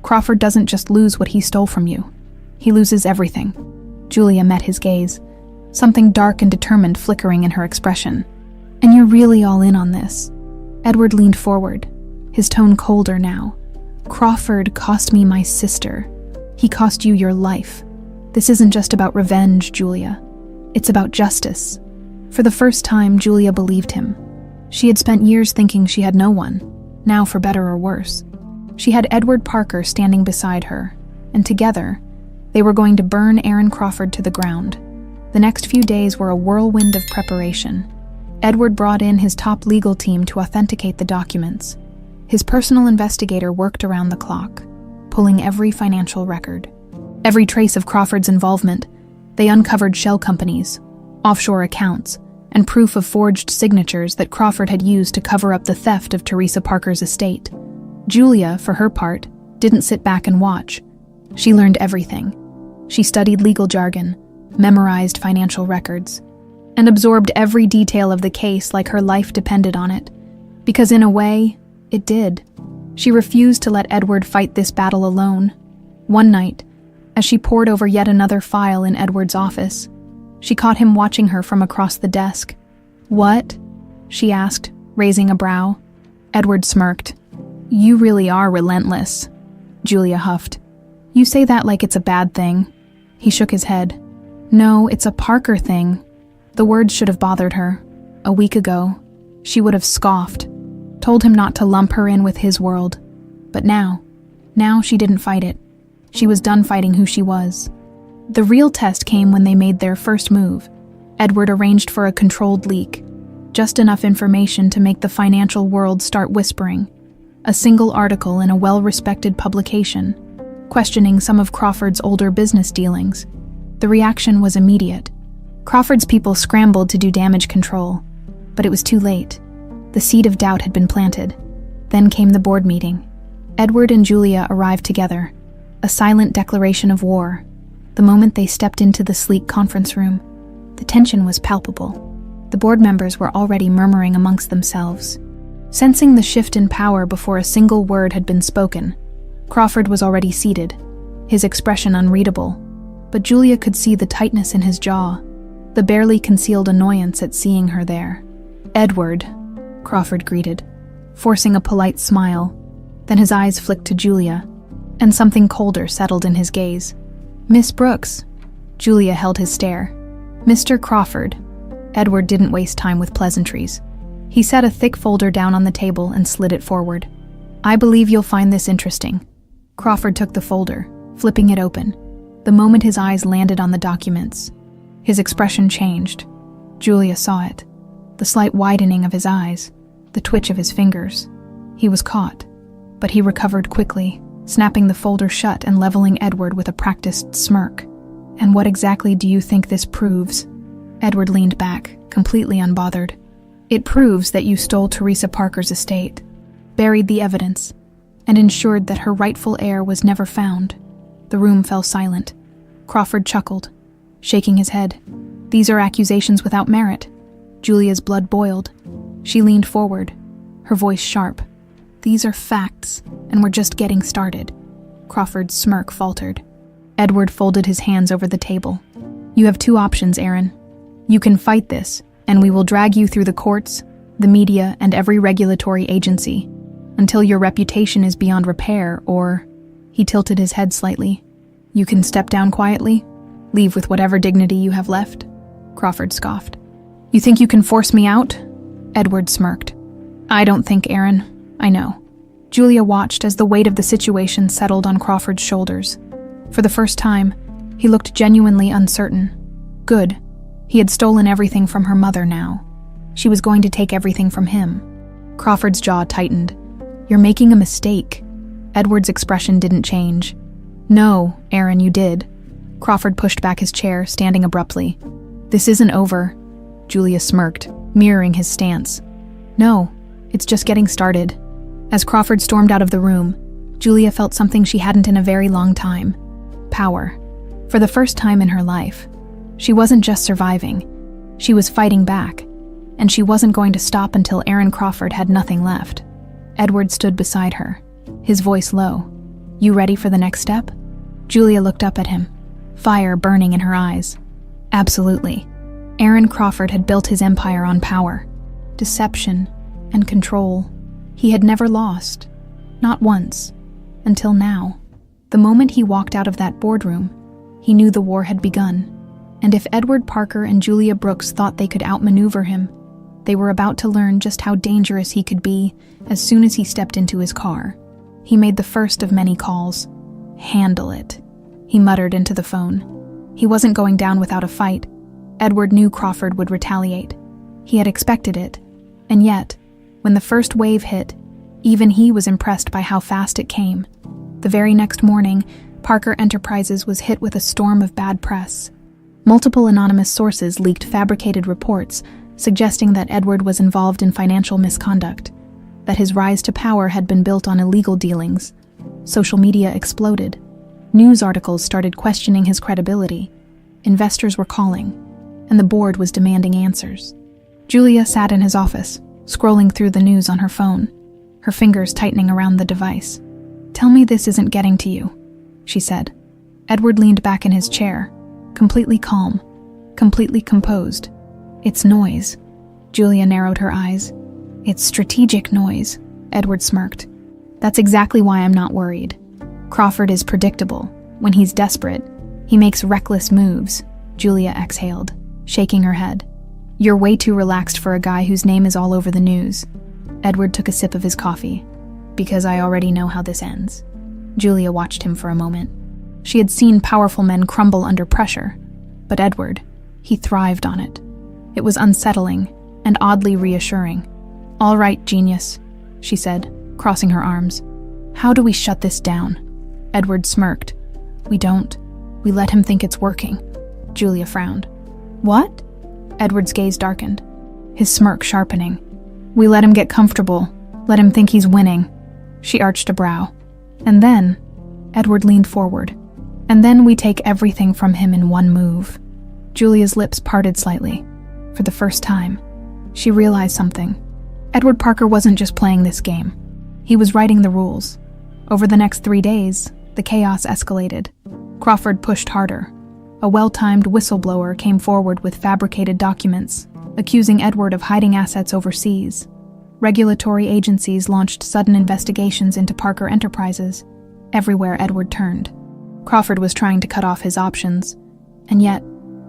Crawford doesn't just lose what he stole from you. He loses everything. Julia met his gaze, something dark and determined flickering in her expression. And you're really all in on this. Edward leaned forward, his tone colder now. Crawford cost me my sister. He cost you your life. This isn't just about revenge, Julia. It's about justice. For the first time, Julia believed him. She had spent years thinking she had no one, now for better or worse. She had Edward Parker standing beside her, and together, they were going to burn Aaron Crawford to the ground. The next few days were a whirlwind of preparation. Edward brought in his top legal team to authenticate the documents. His personal investigator worked around the clock, pulling every financial record. Every trace of Crawford's involvement. They uncovered shell companies, offshore accounts, and proof of forged signatures that Crawford had used to cover up the theft of Teresa Parker's estate. Julia, for her part, didn't sit back and watch. She learned everything. She studied legal jargon, memorized financial records, and absorbed every detail of the case like her life depended on it. Because in a way, it did. She refused to let Edward fight this battle alone. One night, as she pored over yet another file in Edward's office, she caught him watching her from across the desk. "What?" she asked, raising a brow. Edward smirked. "You really are relentless," Julia huffed. "You say that like it's a bad thing." He shook his head. "No, it's a Parker thing." The words should have bothered her. A week ago, she would have scoffed, told him not to lump her in with his world. But now she didn't fight it. She was done fighting who she was. The real test came when they made their first move. Edward arranged for a controlled leak, just enough information to make the financial world start whispering. A single article in a well-respected publication, questioning some of Crawford's older business dealings. The reaction was immediate. Crawford's people scrambled to do damage control, but it was too late. The seed of doubt had been planted. Then came the board meeting. Edward and Julia arrived together, a silent declaration of war. The moment they stepped into the sleek conference room, the tension was palpable. The board members were already murmuring amongst themselves. Sensing the shift in power before a single word had been spoken, Crawford was already seated, his expression unreadable, but Julia could see the tightness in his jaw, the barely concealed annoyance at seeing her there. "Edward," Crawford greeted, forcing a polite smile. Then his eyes flicked to Julia, and something colder settled in his gaze. "Miss Brooks." Julia held his stare. "Mr. Crawford." Edward didn't waste time with pleasantries. He set a thick folder down on the table and slid it forward. "I believe you'll find this interesting." Crawford took the folder, flipping it open. The moment his eyes landed on the documents, his expression changed. Julia saw it. The slight widening of his eyes, the twitch of his fingers. He was caught, but he recovered quickly, snapping the folder shut and leveling Edward with a practiced smirk. "And what exactly do you think this proves?" Edward leaned back, completely unbothered. "It proves that you stole Teresa Parker's estate, buried the evidence, and ensured that her rightful heir was never found." The room fell silent. Crawford chuckled, shaking his head. "These are accusations without merit." Julia's blood boiled. She leaned forward, her voice sharp. "These are facts, and we're just getting started." Crawford's smirk faltered. Edward folded his hands over the table. "You have two options, Aaron. You can fight this, and we will drag you through the courts, the media, and every regulatory agency, until your reputation is beyond repair, or..." He tilted his head slightly. "You can step down quietly, leave with whatever dignity you have left." Crawford scoffed. "You think you can force me out?" Edward smirked. "I don't think, Aaron. I know." Julia watched as the weight of the situation settled on Crawford's shoulders. For the first time, he looked genuinely uncertain. Good. He had stolen everything from her mother now. She was going to take everything from him. Crawford's jaw tightened. "You're making a mistake." Edward's expression didn't change. "No, Aaron, you did." Crawford pushed back his chair, standing abruptly. "This isn't over." Julia smirked, mirroring his stance. "No, it's just getting started." As Crawford stormed out of the room, Julia felt something she hadn't in a very long time. Power. For the first time in her life. She wasn't just surviving. She was fighting back. And she wasn't going to stop until Aaron Crawford had nothing left. Edward stood beside her, his voice low. "You ready for the next step?" Julia looked up at him, fire burning in her eyes. Absolutely. Aaron Crawford had built his empire on power, deception, and control. He had never lost. Not once. Until now. The moment he walked out of that boardroom, he knew the war had begun. And if Edward Parker and Julia Brooks thought they could outmaneuver him, they were about to learn just how dangerous he could be as soon as he stepped into his car. He made the first of many calls. "Handle it," he muttered into the phone. He wasn't going down without a fight. Edward knew Crawford would retaliate. He had expected it. And yet, when the first wave hit, even he was impressed by how fast it came. The very next morning, Parker Enterprises was hit with a storm of bad press. Multiple anonymous sources leaked fabricated reports suggesting that Edward was involved in financial misconduct, that his rise to power had been built on illegal dealings. Social media exploded. News articles started questioning his credibility. Investors were calling, and the board was demanding answers. Julia sat in his office, scrolling through the news on her phone, her fingers tightening around the device. "Tell me this isn't getting to you." she said. Edward leaned back in his chair, completely calm, completely composed. It's noise. Julia narrowed her eyes. It's strategic noise, Edward smirked. That's exactly why I'm not worried. Crawford is predictable. When he's desperate, he makes reckless moves, Julia exhaled, shaking her head. You're way too relaxed for a guy whose name is all over the news. Edward took a sip of his coffee. Because I already know how this ends. Julia watched him for a moment. She had seen powerful men crumble under pressure, but Edward, he thrived on it. It was unsettling and oddly reassuring. All right, genius, she said, crossing her arms. How do we shut this down? Edward smirked. We don't. We let him think it's working. Julia frowned. What? Edward's gaze darkened, his smirk sharpening. We let him get comfortable, let him think he's winning. She arched a brow. And then, Edward leaned forward. And then we take everything from him in one move. Julia's lips parted slightly. For the first time, she realized something. Edward Parker wasn't just playing this game. He was writing the rules. Over the next 3 days, the chaos escalated. Crawford pushed harder. A well-timed whistleblower came forward with fabricated documents, accusing Edward of hiding assets overseas. Regulatory agencies launched sudden investigations into Parker Enterprises. Everywhere Edward turned, Crawford was trying to cut off his options, and yet,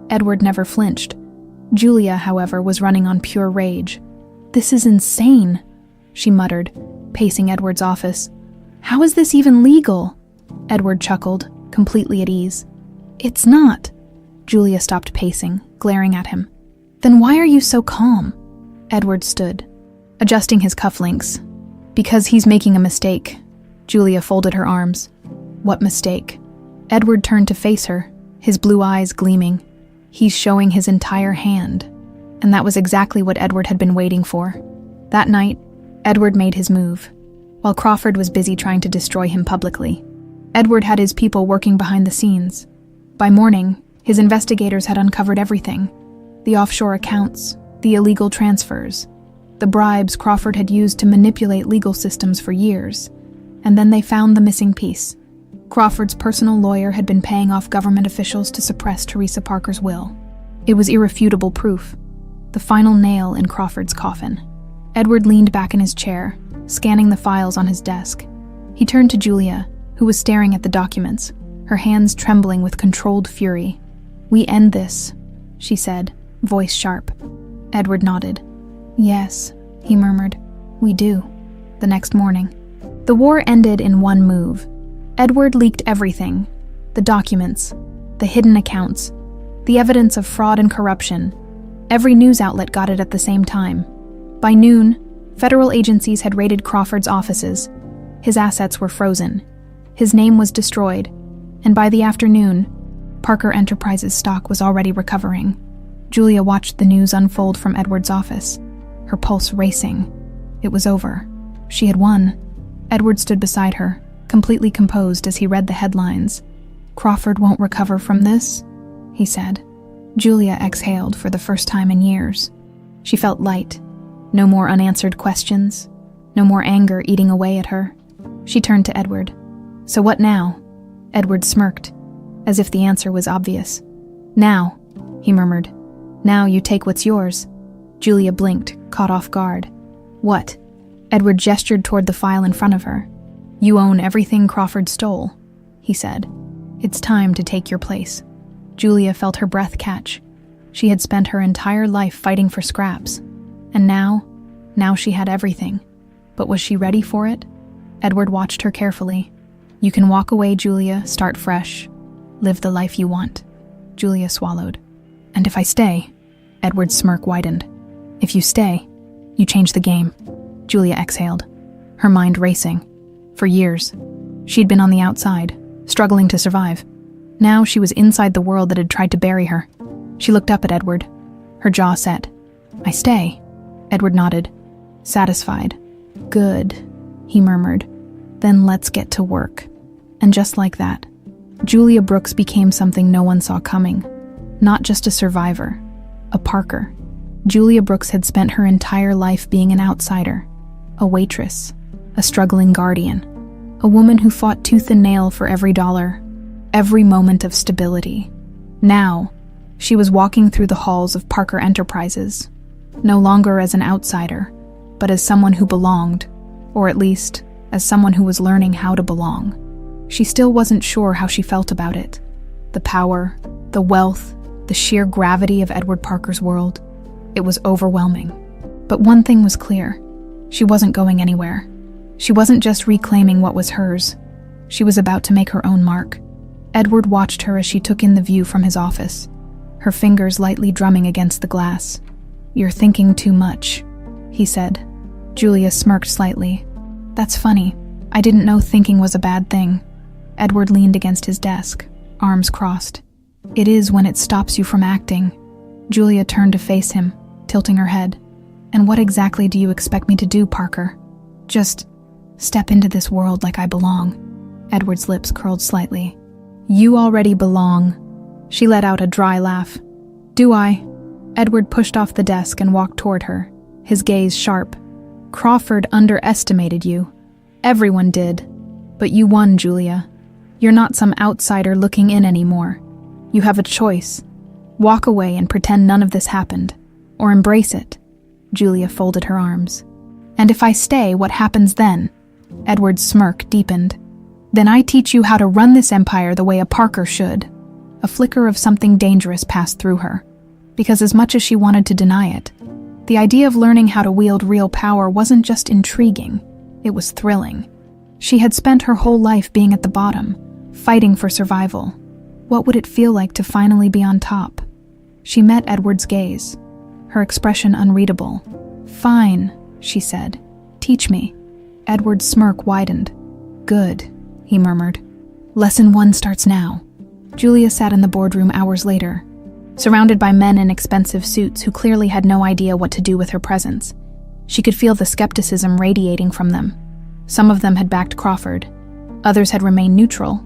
Edward never flinched. Julia, however, was running on pure rage. This is insane, she muttered, pacing Edward's office. How is this even legal? Edward chuckled, completely at ease. It's not. Julia stopped pacing, glaring at him. Then why are you so calm? Edward stood, adjusting his cufflinks. Because he's making a mistake. Julia folded her arms. What mistake? Edward turned to face her, his blue eyes gleaming. He's showing his entire hand. And that was exactly what Edward had been waiting for. That night, Edward made his move, while Crawford was busy trying to destroy him publicly. Edward had his people working behind the scenes. By morning, his investigators had uncovered everything. The offshore accounts, the illegal transfers, the bribes Crawford had used to manipulate legal systems for years. And then they found the missing piece. Crawford's personal lawyer had been paying off government officials to suppress Teresa Parker's will. It was irrefutable proof, the final nail in Crawford's coffin. Edward leaned back in his chair, scanning the files on his desk. He turned to Julia, who was staring at the documents, her hands trembling with controlled fury. We end this, she said, voice sharp. Edward nodded. Yes, he murmured. We do. The next morning. The war ended in one move. Edward leaked everything. The documents, the hidden accounts, the evidence of fraud and corruption. Every news outlet got it at the same time. By noon, federal agencies had raided Crawford's offices. His assets were frozen. His name was destroyed. And by the afternoon, Parker Enterprises stock was already recovering. Julia watched the news unfold from Edward's office, her pulse racing. It was over. She had won. Edward stood beside her, completely composed as he read the headlines. Crawford won't recover from this, he said. Julia exhaled for the first time in years. She felt light. No more unanswered questions. No more anger eating away at her. She turned to Edward. So what now? Edward smirked, as if the answer was obvious. Now, he murmured. Now you take what's yours. Julia blinked, caught off guard. What? Edward gestured toward the file in front of her. You own everything Crawford stole, he said. It's time to take your place. Julia felt her breath catch. She had spent her entire life fighting for scraps. And now she had everything. But was she ready for it? Edward watched her carefully. You can walk away, Julia, start fresh. Live the life you want. Julia swallowed. And if I stay? Edward's smirk widened. If you stay, you change the game. Julia exhaled, her mind racing. For years, she'd been on the outside, struggling to survive. Now she was inside the world that had tried to bury her. She looked up at Edward, her jaw set. I stay. Edward nodded, satisfied. Good, he murmured. Then let's get to work. And just like that, Julia Brooks became something no one saw coming. Not just a survivor, a Parker. Julia Brooks had spent her entire life being an outsider, a waitress, a struggling guardian, a woman who fought tooth and nail for every dollar, every moment of stability. Now, she was walking through the halls of Parker Enterprises, no longer as an outsider, but as someone who belonged, or at least, as someone who was learning how to belong. She still wasn't sure how she felt about it. The power, the wealth, the sheer gravity of Edward Parker's world. It was overwhelming. But one thing was clear. She wasn't going anywhere. She wasn't just reclaiming what was hers. She was about to make her own mark. Edward watched her as she took in the view from his office, her fingers lightly drumming against the glass. "You're thinking too much," he said. Julia smirked slightly. "That's funny. I didn't know thinking was a bad thing." Edward leaned against his desk, arms crossed. "It is when it stops you from acting." Julia turned to face him, tilting her head. "And what exactly do you expect me to do, Parker? Just step into this world like I belong." Edward's lips curled slightly. "You already belong." She let out a dry laugh. "Do I?" Edward pushed off the desk and walked toward her, his gaze sharp. "Crawford underestimated you. Everyone did. But you won, Julia. You're not some outsider looking in anymore. You have a choice. Walk away and pretend none of this happened. Or embrace it." Julia folded her arms. "And if I stay, what happens then?" Edward's smirk deepened. "Then I teach you how to run this empire the way a Parker should." A flicker of something dangerous passed through her, because as much as she wanted to deny it, the idea of learning how to wield real power wasn't just intriguing, it was thrilling. She had spent her whole life being at the bottom, fighting for survival. What would it feel like to finally be on top? She met Edward's gaze, her expression unreadable. "Fine," she said. "Teach me." Edward's smirk widened. "Good," he murmured. "Lesson 1 starts now." Julia sat in the boardroom hours later, surrounded by men in expensive suits who clearly had no idea what to do with her presence. She could feel the skepticism radiating from them. Some of them had backed Crawford, others had remained neutral,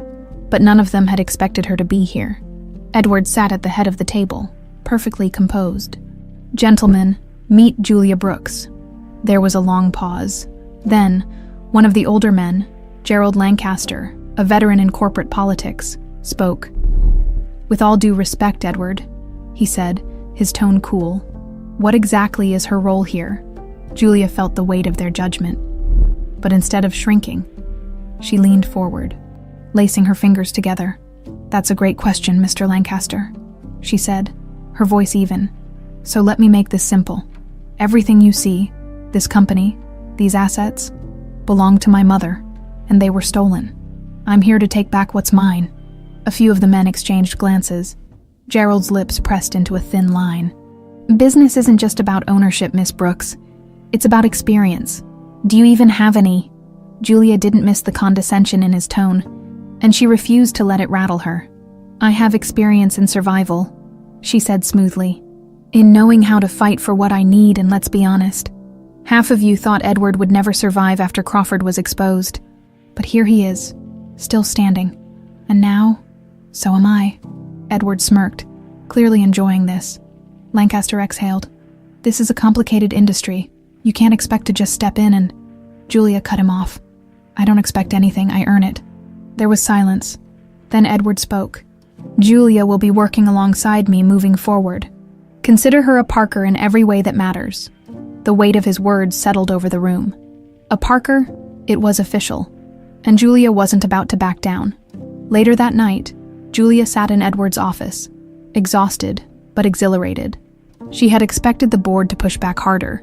but none of them had expected her to be here. Edward sat at the head of the table, perfectly composed. "Gentlemen, meet Julia Brooks." There was a long pause. Then, one of the older men, Gerald Lancaster, a veteran in corporate politics, spoke. "With all due respect, Edward," he said, his tone cool. "What exactly is her role here?" Julia felt the weight of their judgment. But instead of shrinking, she leaned forward, lacing her fingers together. "That's a great question, Mr. Lancaster," she said, her voice even. "So let me make this simple. Everything you see, this company, these assets, belong to my mother, and they were stolen. I'm here to take back what's mine." A few of the men exchanged glances. Gerald's lips pressed into a thin line. "Business isn't just about ownership, Miss Brooks. It's about experience. Do you even have any?" Julia didn't miss the condescension in his tone, and she refused to let it rattle her. "I have experience in survival," she said smoothly. "In knowing how to fight for what I need, and let's be honest. Half of you thought Edward would never survive after Crawford was exposed. But here he is, still standing. And now, so am I." Edward smirked, clearly enjoying this. Lancaster exhaled. "This is a complicated industry. You can't expect to just step in and—" Julia cut him off. "I don't expect anything, I earn it." There was silence. Then Edward spoke. "Julia will be working alongside me moving forward. Consider her a Parker in every way that matters." The weight of his words settled over the room. A Parker, it was official. And Julia wasn't about to back down. Later that night, Julia sat in Edward's office, exhausted but exhilarated. She had expected the board to push back harder,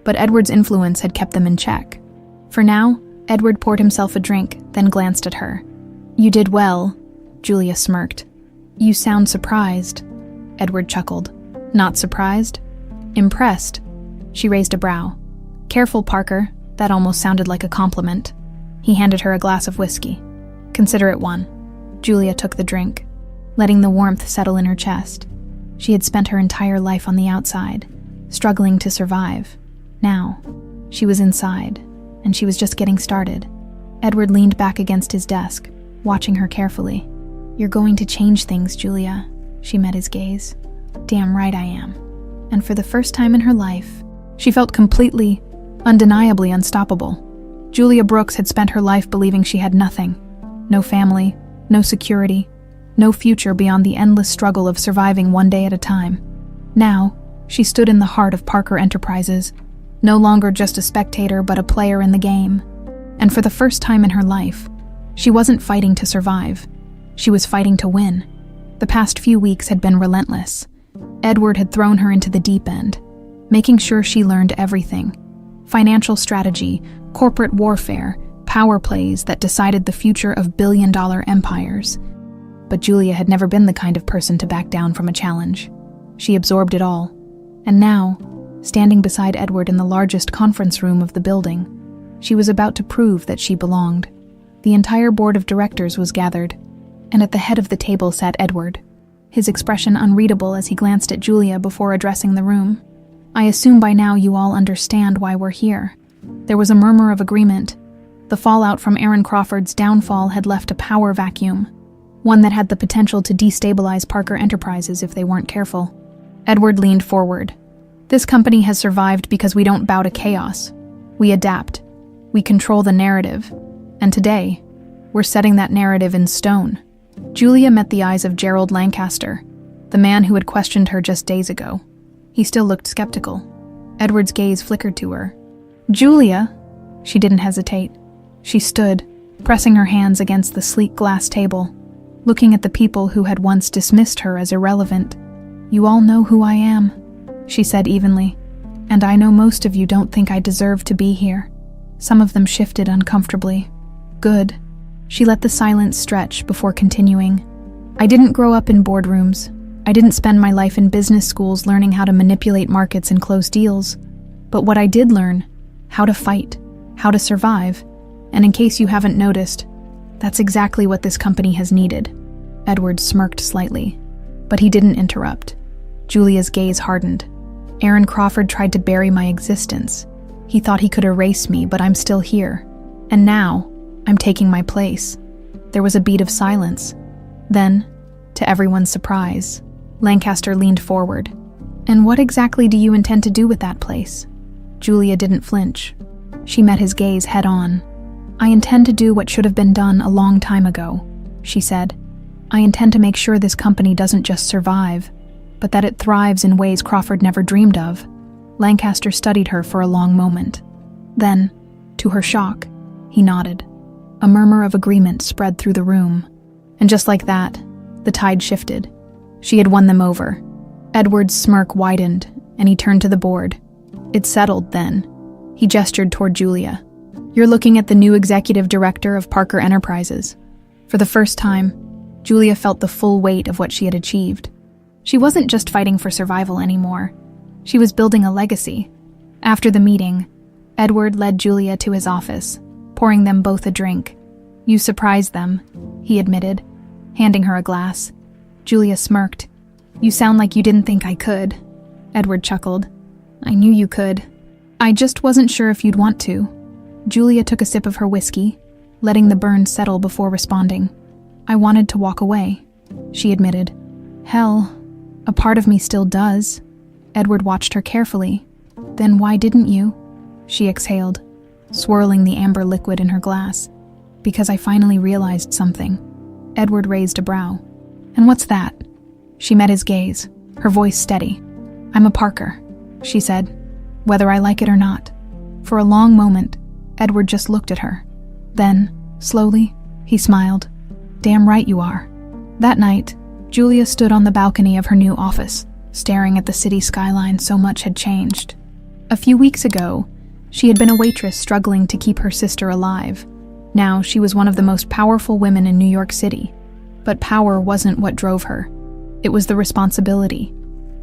but Edward's influence had kept them in check. For now, Edward poured himself a drink, then glanced at her. "You did well," Julia smirked. "You sound surprised." Edward chuckled. "Not surprised? Impressed." She raised a brow. "Careful, Parker. That almost sounded like a compliment." He handed her a glass of whiskey. "Consider it one." Julia took the drink, letting the warmth settle in her chest. She had spent her entire life on the outside, struggling to survive. Now, she was inside, and she was just getting started. Edward leaned back against his desk, watching her carefully. "You're going to change things, Julia." She met his gaze. "Damn right I am." And for the first time in her life, she felt completely, undeniably unstoppable. Julia Brooks had spent her life believing she had nothing. No family, no security, No future beyond the endless struggle of surviving one day at a time. Now, she stood in the heart of Parker Enterprises, no longer just a spectator but a player in the game. And for the first time in her life, she wasn't fighting to survive. She was fighting to win. The past few weeks had been relentless. Edward had thrown her into the deep end, making sure she learned everything. Financial strategy, corporate warfare, power plays that decided the future of billion-dollar empires. But Julia had never been the kind of person to back down from a challenge. She absorbed it all. And now, standing beside Edward in the largest conference room of the building, she was about to prove that she belonged. The entire board of directors was gathered, and at the head of the table sat Edward, his expression unreadable as he glanced at Julia before addressing the room. "I assume by now you all understand why we're here." There was a murmur of agreement. The fallout from Aaron Crawford's downfall had left a power vacuum, one that had the potential to destabilize Parker Enterprises if they weren't careful. Edward leaned forward. "This company has survived because we don't bow to chaos. We adapt. We control the narrative. And today, we're setting that narrative in stone." Julia met the eyes of Gerald Lancaster, the man who had questioned her just days ago. He still looked skeptical. Edward's gaze flickered to her. "Julia?" She didn't hesitate. She stood, pressing her hands against the sleek glass table, looking at the people who had once dismissed her as irrelevant. "You all know who I am," she said evenly, "and I know most of you don't think I deserve to be here." Some of them shifted uncomfortably. "Good." She let the silence stretch before continuing. "I didn't grow up in boardrooms. I didn't spend my life in business schools learning how to manipulate markets and close deals. But what I did learn, how to fight, how to survive. And in case you haven't noticed, that's exactly what this company has needed." Edward smirked slightly, but he didn't interrupt. Julia's gaze hardened. "Aaron Crawford tried to bury my existence. He thought he could erase me, but I'm still here. And now, I'm taking my place." There was a beat of silence. Then, to everyone's surprise, Lancaster leaned forward. "And what exactly do you intend to do with that place?" Julia didn't flinch. She met his gaze head-on. "I intend to do what should have been done a long time ago," she said. "I intend to make sure this company doesn't just survive, but that it thrives in ways Crawford never dreamed of." Lancaster studied her for a long moment. Then, to her shock, he nodded. A murmur of agreement spread through the room. And just like that, the tide shifted. She had won them over. Edward's smirk widened, and he turned to the board. "It's settled, then." He gestured toward Julia. "You're looking at the new executive director of Parker Enterprises." For the first time, Julia felt the full weight of what she had achieved. She wasn't just fighting for survival anymore. She was building a legacy. After the meeting, Edward led Julia to his office, pouring them both a drink. "You surprised them," he admitted, handing her a glass. Julia smirked. "You sound like you didn't think I could." Edward chuckled. "I knew you could. I just wasn't sure if you'd want to." Julia took a sip of her whiskey, letting the burn settle before responding. "I wanted to walk away," she admitted. "Hell, a part of me still does." Edward watched her carefully. "Then why didn't you?" She exhaled, swirling the amber liquid in her glass. "Because I finally realized something." Edward raised a brow. "And what's that?" She met his gaze, her voice steady. "I'm a Parker," she said, "whether I like it or not." For a long moment, Edward just looked at her. Then, slowly, he smiled. "Damn right you are." That night, Julia stood on the balcony of her new office, staring at the city skyline. So much had changed. A few weeks ago, she had been a waitress struggling to keep her sister alive. Now she was one of the most powerful women in New York City. But power wasn't what drove her. It was the responsibility.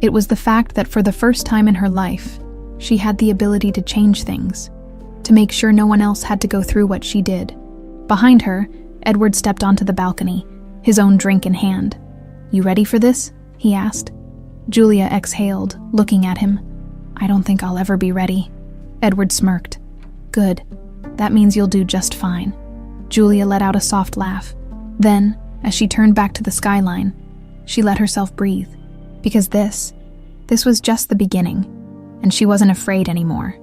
It was the fact that for the first time in her life, she had the ability to change things, to make sure no one else had to go through what she did. Behind her, Edward stepped onto the balcony, his own drink in hand. "You ready for this?" he asked. Julia exhaled, looking at him. "I don't think I'll ever be ready." Edward smirked. "Good. That means you'll do just fine." Julia let out a soft laugh. Then, as she turned back to the skyline, she let herself breathe. Because this was just the beginning, and she wasn't afraid anymore.